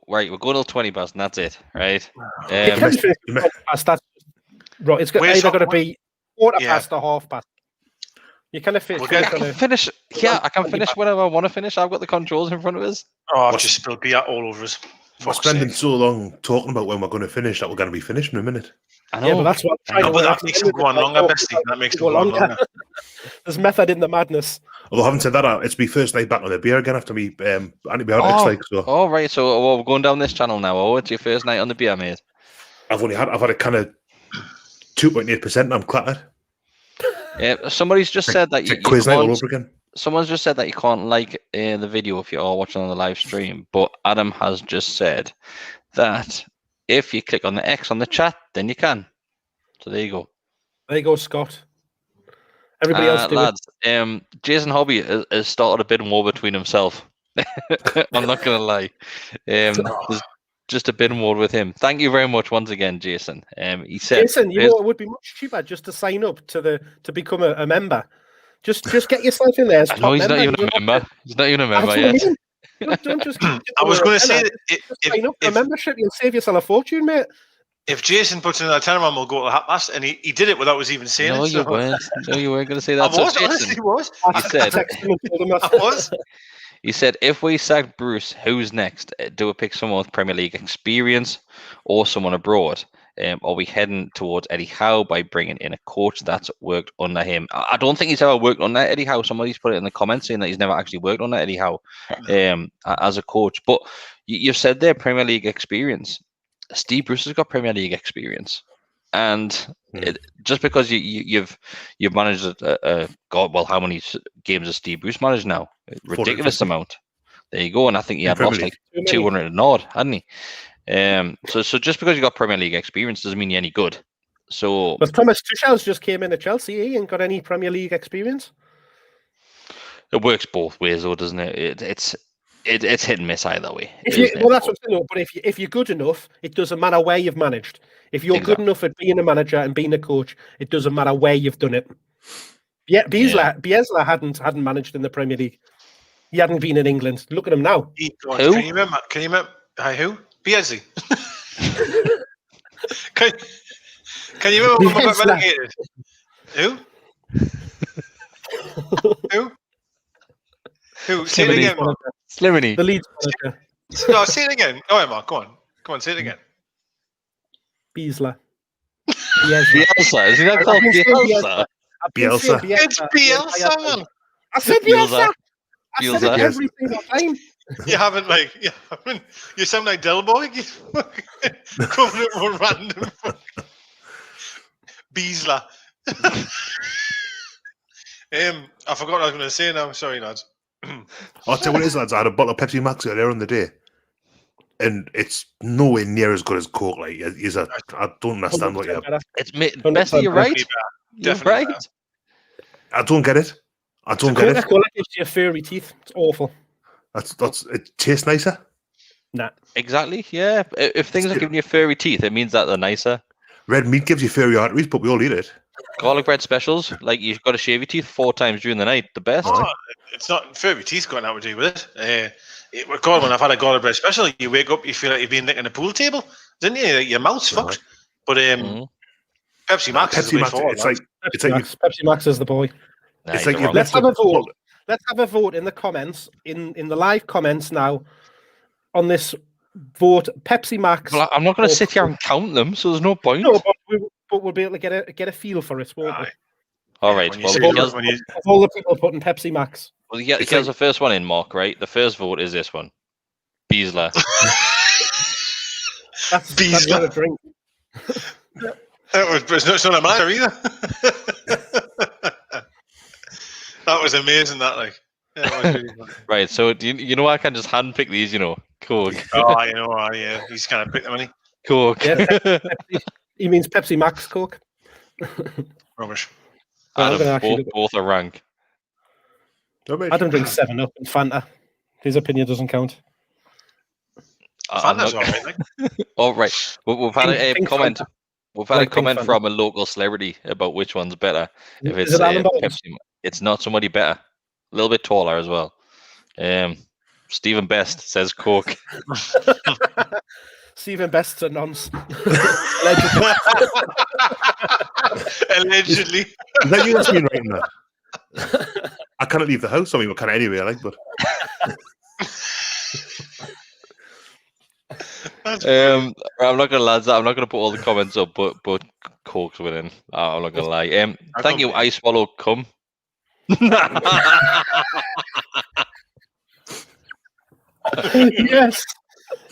Right, we're going till 20 past, and that's it, right? It's either going to be 1/4 or 1/2. You kind of finish. Yeah, I can finish whenever I want to finish. I've got the controls in front of us. Oh, I've just spilled beer all over us. We're spending so long talking about when we're going to finish that we're going to be finished in a minute. I know. Yeah, but that's what that makes them go on longer, Bestie. That makes them go on longer. There's method in the madness. Although having said that, it's my first night back on the beer again after me antibiotics. Right. So we're going down this channel now. Oh, it's your first night on the beer, mate. I've had a kind of 2.8%, and I'm clattered. Yeah, somebody's just said that you quiz night all over again. Someone's just said that you can't like the video if you're all watching on the live stream, but Adam has just said that if you click on the X on the chat, then you can. So there you go. There you go, Scott. Everybody else do lads, Jason Hobby has started a bidding war between himself. I'm not going to lie. There's just a bidding war with him. Thank you very much once again, Jason. He said, Jason, you know it would be much cheaper just to sign up to become a member. Just get yourself in there. As no, he's not even a member. He's not even a member yet. Don't just. I was going to say that sign up for membership, you'll save yourself a fortune, mate. If Jason puts in a 10 man, we'll go to 1/2, and he did it without us even saying it. You weren't. No, you weren't going to say that. I was. I was. He said, if we sack Bruce, who's next? Do we pick someone with Premier League experience or someone abroad? Are we heading towards Eddie Howe by bringing in a coach that's worked under him? I don't think he's ever worked under Eddie Howe. Somebody's put it in the comments saying that he's never actually worked under Eddie Howe as a coach. But you've said there, Premier League experience. Steve Bruce has got Premier League experience. And just because you've managed how many games has Steve Bruce managed now? Ridiculous amount. There you go. And I think he had lost like 200 and odd, hadn't he? So just because you got Premier League experience doesn't mean you're any good. So, but Thomas Tuchel's just came in at Chelsea. He ain't got any Premier League experience. It works both ways, though, doesn't it? It's hit and miss either way. That's what I'm saying. But if you're good enough, it doesn't matter where you've managed. If you're good enough at being a manager and being a coach, it doesn't matter where you've done it. Yeah, Bielsa hadn't managed in the Premier League. He hadn't been in England. Look at him now. Who? Can you remember? Who? Bielsa. Can you remember when we got relegated? Who? Who? Say it again, Mark. Sliminy. The Leeds manager. No, say it again. Go on, Mark. Go on, say it again. Bielsa. Bielsa. Is that called Bielsa? Bielsa. It's Bielsa, man. I said Bielsa. I said Bielsa. it every single time. You sound like Del Boy. Coming up with random. Bielsa. I forgot what I was going to say now. Sorry, lads. I'll tell you what it is, lads. I had a bottle of Pepsi Max earlier in the day, and it's nowhere near as good as Coke. Like, I don't understand what you're. It's best. You're right. You're right. I don't get it. I don't get it. Coca-Cola gives you furry teeth. It's awful. That's it tastes nicer. Nah. Exactly. Yeah. If things are giving you furry teeth, it means that they're nicer. Red meat gives you furry arteries, but we all eat it. Garlic bread specials, like you've got to shave your teeth 4 times during the night. The best. Oh, it's not furry teeth got nothing to do with it. God, when I've had a garlic bread special, you wake up, you feel like you've been licking a pool table, didn't you? Your mouth's fucked. But Pepsi Max is the way forward. Pepsi Max is the boy. It's like let's have a vote. Let's have a vote in the comments, in the live comments now, on this vote. Pepsi Max. Well, I'm not going to sit here and count them, so there's no point. No, but we'll be able to get a feel for it, won't we? All right. Well, of all the people putting Pepsi Max. Well, here's the first one in, Mark. Right, the first vote is this one. Bielsa. That's not a drink. It's not a matter either. That was amazing. That was really funny. Right. So you know I can just handpick these. You know, Coke. Yeah. He's kind of picked them, hasn't he? Coke. Yeah, Pepsi. He means Pepsi Max Coke. Rubbish. Both are rank. Adam drinks 7-Up and Fanta. His opinion doesn't count. Fanta's alright, like. All right. We've had a comment. We've had a comment from a local celebrity about which one's better. If it's Pepsi, it's not somebody better. A little bit taller as well. Stephen Best says Coke. Stephen Best's a nonce. Allegedly. Is that you that's been writing that? I cannot leave the house. I mean, we can anyway, but. I'm not gonna, lads. I'm not gonna put all the comments up, but Coke's winning. I'm not gonna lie. Thank you, I Swallow Cum. Yes,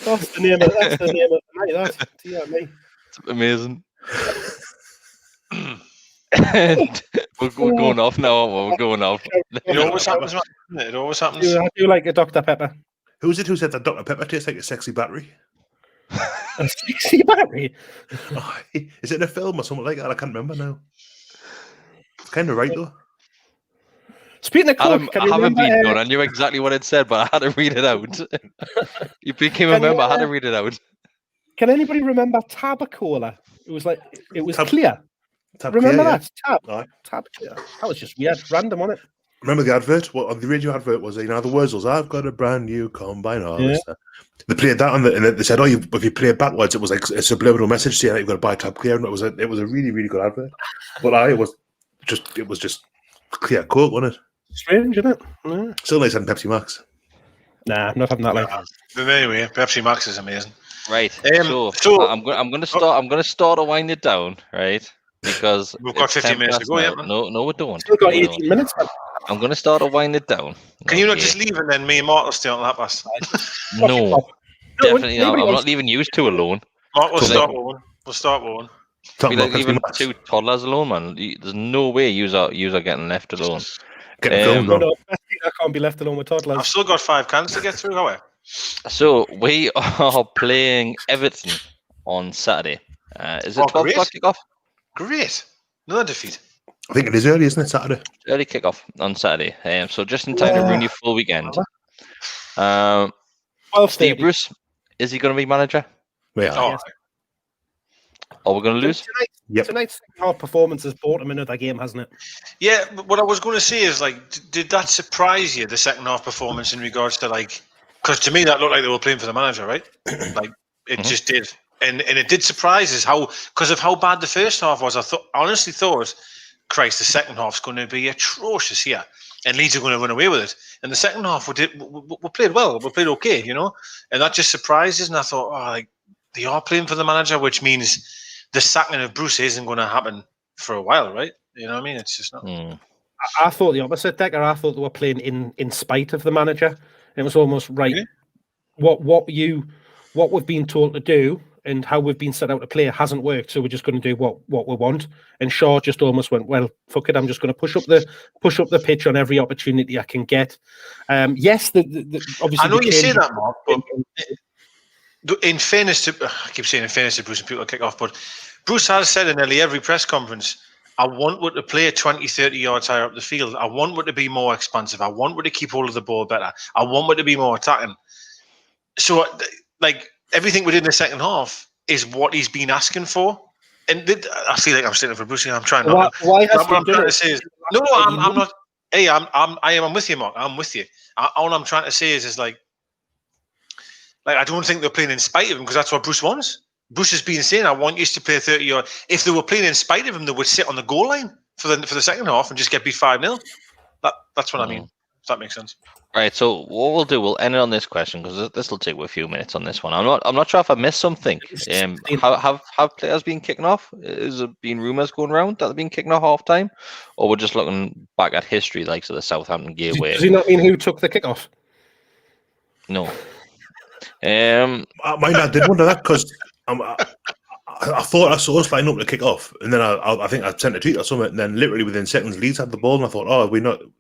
that's the name of the night. It's amazing. And we're going off now. We're going off. It always happens, man. It always happens. I do like a Dr. Pepper. Who's it who said that Dr. Pepper tastes like a sexy battery? A sexy battery? Oh, is it in a film or something like that? I can't remember now. It's kind of right, though. Speaking of Coke, I haven't been done. I knew exactly what it said, but I had to read it out. You became a member. I had to read it out. Can anybody remember Tabacola? It was clear. Tab remember clear, that? Yeah. Tab clear. That was just weird, random on it. Remember the advert? What on the radio advert was? The words was, "I've got a brand new combine." They played that and they said, if you play it backwards, it was like a subliminal message saying that you've got to buy Tab Clear, and it was a really, really good advert. But it was just clear Coke, wasn't it? Strange, isn't it? Yeah. Still nice having Pepsi Max. Nah, I'm not having that. But anyway, Pepsi Max is amazing. Right. So I'm going to start to wind it down, right? Because we've got 15 minutes to go. Yeah, no, we don't. We've got 18 minutes. I'm going to start to wind it down. Can you not just leave and then me and Mark will stay on that bus? No, definitely not. I'm not leaving you two alone. Mark, we'll start one. We'll start one. Even 2 toddlers alone, man. There's no way you are getting left alone. No, I can't be left alone with toddlers. I've still got 5 cans to get through. Go away. So we are playing Everton on Saturday. Is it 12 o'clock kickoff? Great. Another defeat. I think it is early, isn't it? Saturday. Early kickoff on Saturday. So just in time to ruin your full weekend. Steve 12:30. Bruce, is he going to be manager? Yeah. Oh, Yes. Or we're going to lose? Yep. Tonight's second half performance has brought him another game, hasn't it? yeah. But what I was going to say is, like, did that surprise you, the second half performance, in regards to, like, because to me that looked like they were playing for the manager, right? Like, it just did, and it did surprise us because of how bad the first half was. Honestly thought, Christ, the second half's going to be atrocious here, and Leeds are going to run away with it. And the second half, we played well, we played okay, and that just surprised us. And I thought, like, they are playing for the manager, which means the sacking of Bruce isn't going to happen for a while, right? You know what I mean? It's just not. I thought the opposite, Decker. I thought they were playing in spite of the manager. It was almost right. Yeah. What we've been told to do and how we've been set out to play hasn't worked, so we're just going to do what we want. And Shaw just almost went, well, fuck it, I'm just going to push up the pitch on every opportunity I can get. Yes, obviously. I know you say that, Mark, but in fairness to, I keep saying in fairness to Bruce, and people kick off, but Bruce has said in nearly every press conference, I want Wood to play 20, 30 yards higher up the field. I want Wood to be more expansive. I want Wood to keep hold of the ball better. I want Wood to be more attacking. So, like, everything we did in the second half is what he's been asking for. And I feel like I'm sitting for Bruce. I'm trying not to. Why has What I'm trying to say is, no, I'm not. Hey, I'm with you, Mark. I'm with you. All I'm trying to say is like I don't think they're playing in spite of him, because that's what Bruce wants. Bruce has been saying, I want you to play 30 yards. If they were playing in spite of him, they would sit on the goal line for the second half and just get beat 5-0. That's what I mean. If that makes sense. Right, so what we'll do, we'll end it on this question, because this will take a few minutes on this one. I'm not sure if I missed something. Have players been kicking off? Is there been rumours going around that they've been kicking off half time, or we're just looking back at history, like the Southampton game? Does he not mean who took the kickoff? No. My dad did wonder that, because I thought I saw us line up to kick off, and then I think I sent a tweet or something, and then literally within seconds, Leeds had the ball, and I thought,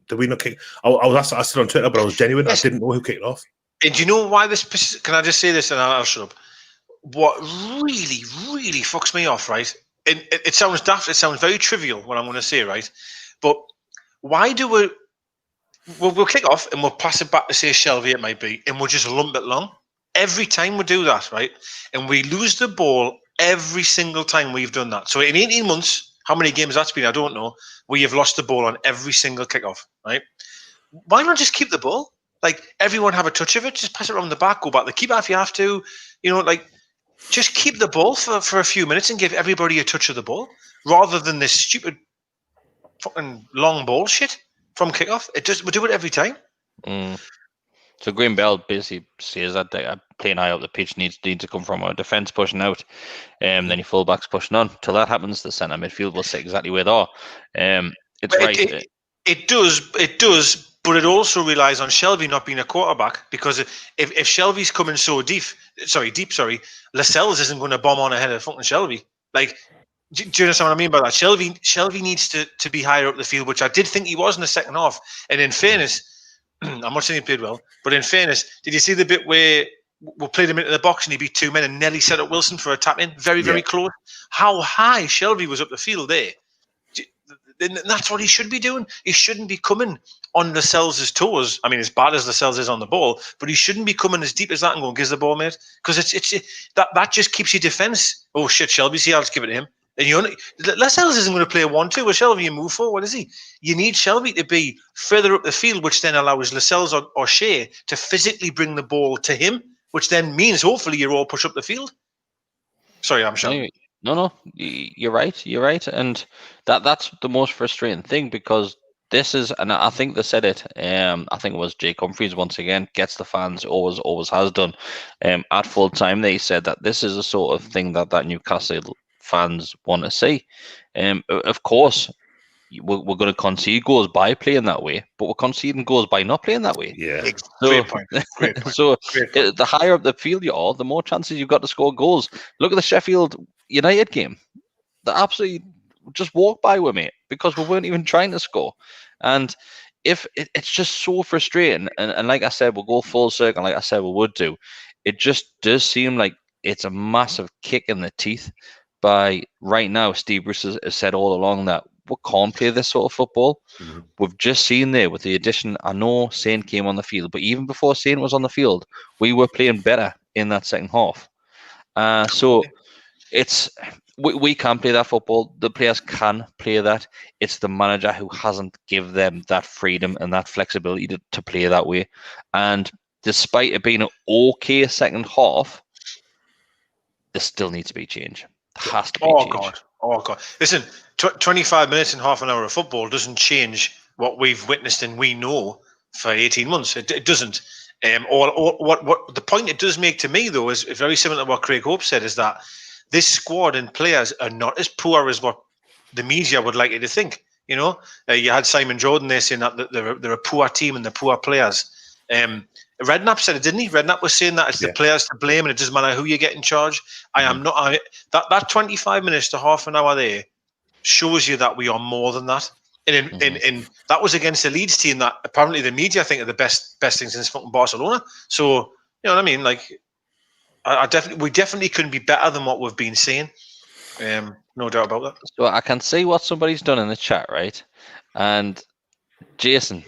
did we not kick? I was asked it on Twitter, but I was genuine. Yes. I didn't know who kicked off. And do you know why this? Can I just say this, and I'll shut up? What really, really fucks me off, right? And it sounds daft. It sounds very trivial what I'm going to say, right? But why do we'll kick off and we'll pass it back to, say, Shelby, it might be, and we'll just lump it long. Every time we do that, right? And we lose the ball every single time we've done that. So in 18 months, how many games that's been, I don't know, we have lost the ball on every single kickoff, right? Why not just keep the ball? Like, everyone have a touch of it, just pass it around the back, go back the keeper if you have to, just keep the ball for a few minutes and give everybody a touch of the ball, rather than this stupid fucking long ball shit from kickoff. We do it every time. So Green Bell basically says that playing high up the pitch needs to come from our defence pushing out, then your fullbacks pushing on. Till that happens, the centre midfield will sit exactly where they are. It's right. It does, but it also relies on Shelby not being a quarterback, because if Shelby's coming so deep, Lascelles isn't going to bomb on ahead of fucking Shelby. Like, do you understand what I mean by that? Shelby needs to be higher up the field, which I did think he was in the second half. And in fairness, I'm not saying he played well, but in fairness, did you see the bit where we played him into the box and he beat two men and Nelly set up Wilson for a tap in? Very, very close. How high Shelby was up the field there. That's what he should be doing. He shouldn't be coming on Lascelles' toes. I mean, as bad as Lascelles is on the ball, but he shouldn't be coming as deep as that and going, "Gives the ball, mate," because that just keeps your defence. Oh shit, Shelby's here. I'll just give it to him. And Lascelles isn't going to play a 1-2 with Shelby and move forward, is he? You need Shelby to be further up the field, which then allows Lascelles or Shea to physically bring the ball to him, which then means hopefully you all push up the field. Sorry, I'm sure. No, you're right. You're right, and that's the most frustrating thing, because this is, and I think they said it. I think it was Jake Humphries once again gets the fans, always has done. At full time, they said that this is the sort of thing that Newcastle fans want to see. Of course, we're going to concede goals by playing that way, but we're conceding goals by not playing that way. Yeah, great point. So the higher up the field you are, the more chances you've got to score goals. Look at the Sheffield United game. They absolutely just walked by with me because we weren't even trying to score. And if it's just so frustrating, and like I said, we'll go full circle, like I said we would do. It just does seem like it's a massive kick in the teeth. By right now, Steve Bruce has said all along that we can't play this sort of football. Mm-hmm. We've just seen there with the addition. I know Saint came on the field, but even before Saint was on the field, we were playing better in that second half. So we can play that football. The players can play that. It's the manager who hasn't given them that freedom and that flexibility to play that way. And despite it being an okay second half, there still needs to be change. There has to be change. Oh God! Listen, 25 minutes and half an hour of football doesn't change what we've witnessed and we know for 18 months. It doesn't. Or what the point it does make to me though is very similar to what Craig Hope said, is that this squad and players are not as poor as what the media would like you to think. You know, you had Simon Jordan there saying that they're a poor team and they're poor players. Redknapp said it, didn't he? Redknapp was saying that it's the players to blame and it doesn't matter who you get in charge. I am not. That 25 minutes to half an hour there shows you that we are more than that. And that was against a Leeds team that apparently the media think are the best things since fucking Barcelona. So you know what I mean? Like, we definitely couldn't be better than what we've been seeing. No doubt about that. So I can see what somebody's done in the chat, right? And Jason,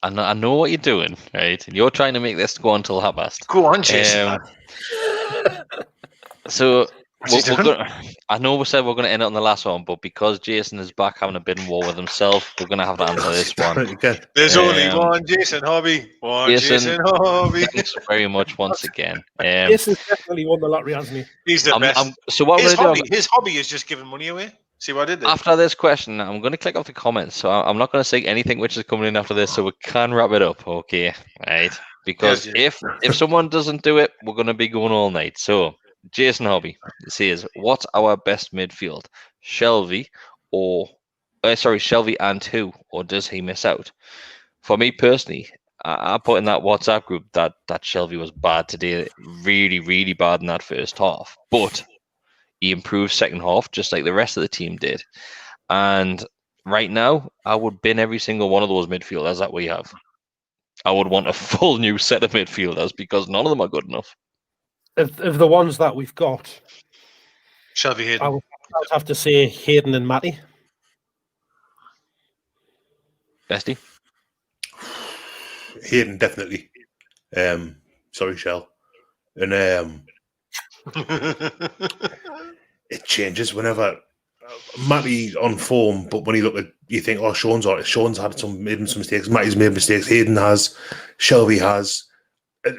I know what you're doing, right? And you're trying to make this go until half past. Go on, Jason. So I know we said we're going to end it on the last one, but because Jason is back having a bit of war with himself, we're going to have to answer this one. There's only one Jason Hobby. Jason Hobby. Thanks very much once again. Jason's definitely won the lottery, hasn't he? He's the best. So what his hobby is just giving money away. See what I did there? After this question, I'm going to click off the comments. So I'm not going to say anything which is coming in after this, so we can wrap it up, okay? Right? Because if someone doesn't do it, we're going to be going all night. So Jason Hobby says, what's our best midfield? Shelvey and who? Or does he miss out? For me personally, I put in that WhatsApp group that Shelvey was bad today. Really, really bad in that first half. But he improved second half, just like the rest of the team did. And right now, I would bin every single one of those midfielders that we have. I would want a full new set of midfielders because none of them are good enough. Of the ones that we've got, Shelby Hayden. I would have to say Hayden and Matty. Bestie? Hayden, definitely. Sorry, Shell. And it changes whenever Matty's on form, but when you look at, you think, oh, Sean's had made some mistakes. Matty's made mistakes. Hayden has. Shelby has.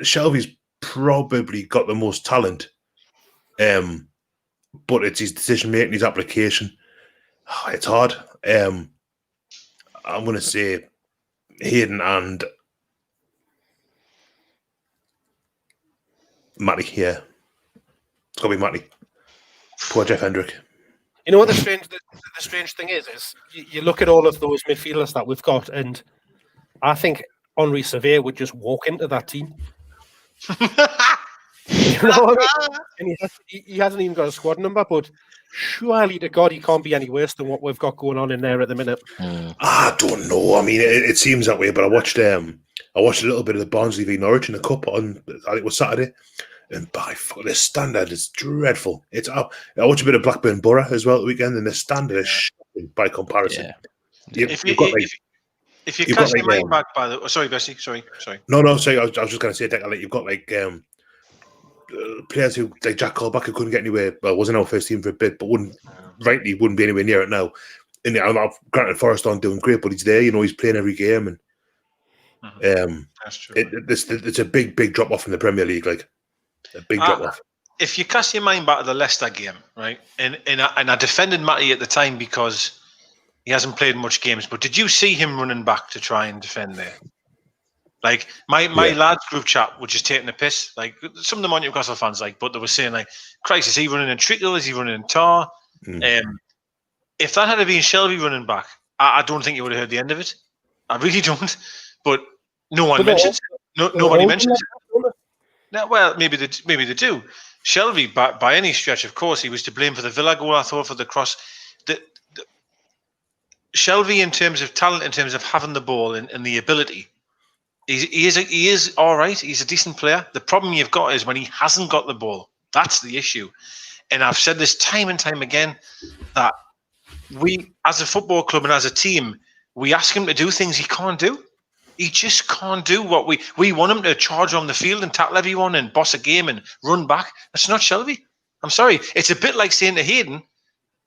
Shelby's probably got the most talent, but it's his decision making, his application. It's hard. I'm going to say Hayden and Matty. Yeah, it's got to be Matty. Poor Jeff Hendrick. You know what the strange thing is you look at all of those midfielders that we've got, and I think Henri Sevier would just walk into that team. You know what I mean? And he hasn't even got a squad number, but surely to God he can't be any worse than what we've got going on in there at the minute. I don't know. I mean, it seems that way, but I watched a little bit of the Barnsley v Norwich in the cup on, I think it was Saturday, and by far the standard is dreadful. I watched a bit of Blackburn Borough as well at the weekend, and the standard is shocking by comparison. Yeah. If you cast your mind back by the... sorry, Bessie. Sorry. No, sorry. I was just going to say, like, you've got, like, players who, like Jack Colback, who couldn't get anywhere, well, wasn't our first team for a bit, but wouldn't be anywhere near it now. And granted, Forrest aren't doing great, but he's there. You know, he's playing every game. And that's true. It's a big drop-off in the Premier League, like, a big drop-off. If you cast your mind back to the Leicester game, right, and I defended Matty at the time because he hasn't played much games, but did you see him running back to try and defend there? Like, my lads group chat was just taking the piss. Like, some of them aren't Newcastle fans, like, but they were saying, like, Christ, is he running in Treacle? Is he running in Tar? If that had been Shelby running back, I don't think you would have heard the end of it. I really don't. But no one mentions it. Nobody mentions it. No, well, maybe they do. Shelby, by any stretch, of course, he was to blame for the Villa goal, I thought, for the cross. Shelby, in terms of talent, in terms of having the ball and the ability, he is all right. He's a decent player. The problem you've got is when he hasn't got the ball. That's the issue. And I've said this time and time again that we, as a football club and as a team, we ask him to do things he can't do. He just can't do what we want him to charge on the field and tackle everyone and boss a game and run back. That's not Shelby. I'm sorry. It's a bit like saying to Hayden,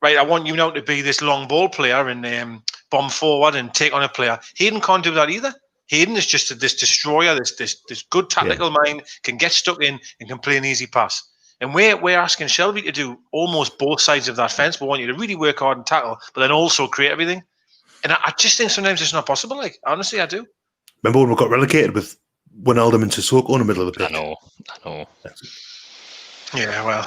right, I want you now to be this long ball player and bomb forward and take on a player. Hayden can't do that either. Hayden is just this destroyer, this good tactical mind, can get stuck in and can play an easy pass. And we're asking Shelby to do almost both sides of that fence. We want you to really work hard and tackle, but then also create everything. And I just think sometimes it's not possible. Like, honestly, I do. Remember when we got relegated with Wijnaldum and Sissoko in the middle of the pitch? I know. Yeah, well,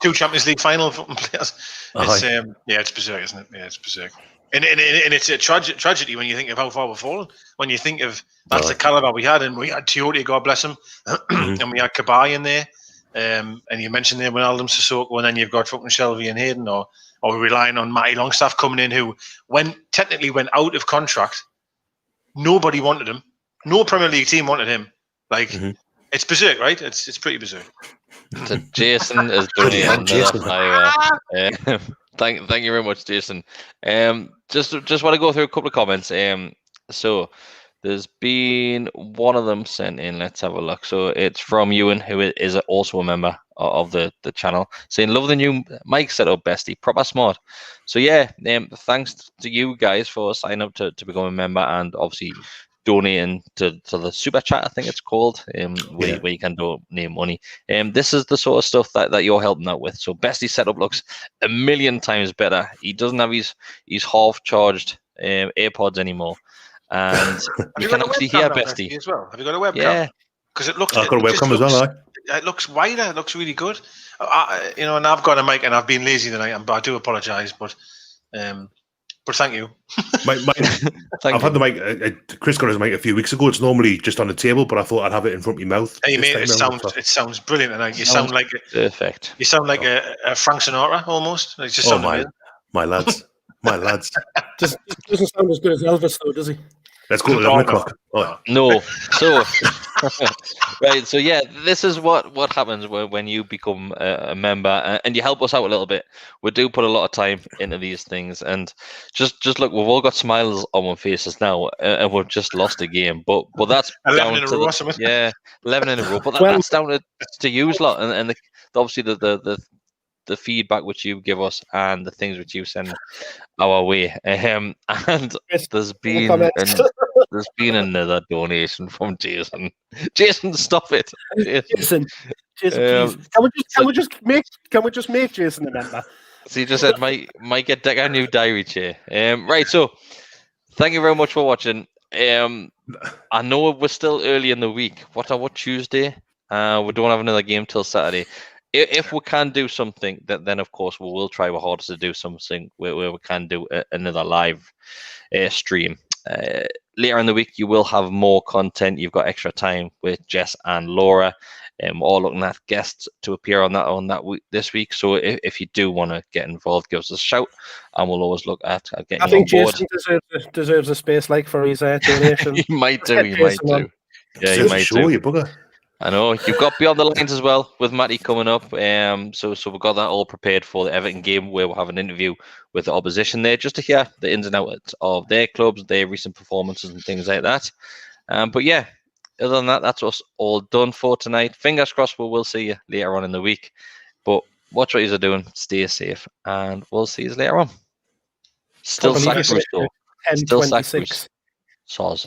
two Champions League final players. It's, it's berserk, isn't it? Yeah, it's berserk. And it's a tragedy when you think of how far we've fallen. When you think of that's the caliber we had, and we had Tiote, God bless him, and we had Kabay in there. And you mentioned there Wijnaldum, Sissoko, and then you've got fucking Shelby and Hayden, or relying on Matty Longstaff coming in, who technically went out of contract. Nobody wanted him. No Premier League team wanted him. Like, it's berserk, right? It's pretty berserk. So Jason is doing it. Thank you very much, Jason. Just want to go through a couple of comments. So there's been one of them sent in. Let's have a look. So it's from Ewan, who is also a member of the channel, saying, love the new mic setup, bestie, proper smart. So yeah, thanks to you guys for signing up to become a member and obviously donating to the super chat, I think it's called, where you can donate money. This is the sort of stuff that you're helping out with. So Bestie's setup looks a million times better. He doesn't have his half charged AirPods anymore, and you can actually hear Bestie as well. Have you got a webcam? Yeah, because it looks. I've got a webcam as well. It looks wider. It looks really good. And I've got a mic, and I've been lazy tonight. I do apologise, but thank you. I've had the mic. Chris got his mic a few weeks ago. It's normally just on the table, but I thought I'd have it in front of my mouth. Hey mate, it sounds brilliant, and you sound like perfect. You sound like a Frank Sinatra almost. It's just my lads. Just doesn't sound as good as Elvis, though, does he? Let's go to 11 o'clock. No. So, right. So, yeah, this is what happens when you become a member and you help us out a little bit. We do put a lot of time into these things. And just look, we've all got smiles on our faces now and we've just lost a game. But that's 11 in a row. 11 in a row. But that's down to you lot. And obviously the feedback which you give us and the things which you send our way. And there's been another donation from Jason. Jason, stop it. Jason, please. Can we just make Jason a member? So you just said might get a new diary chair. Right, so thank you very much for watching. I know we're still early in the week. What Tuesday? We don't have another game till Saturday. If we can do something, then of course we will try our hardest to do something where we can do another live stream. Later in the week, you will have more content. You've got extra time with Jess and Laura. We're all looking at guests to appear on that week this week. So if you do want to get involved, give us a shout, and we'll always look at getting I think you on board. Jason deserves a space like for his donation. He might do. Yeah, he might do. You bugger. I know you've got Beyond the Lines as well with Matty coming up. So we've got that all prepared for the Everton game where we'll have an interview with the opposition there just to hear the ins and outs of their clubs, their recent performances and things like that. But yeah, other than that, that's us all done for tonight. Fingers crossed we'll see you later on in the week. But watch what you're doing, stay safe, and we'll see you later on. Still sack Bruce though. Still sack Bruce. Soz.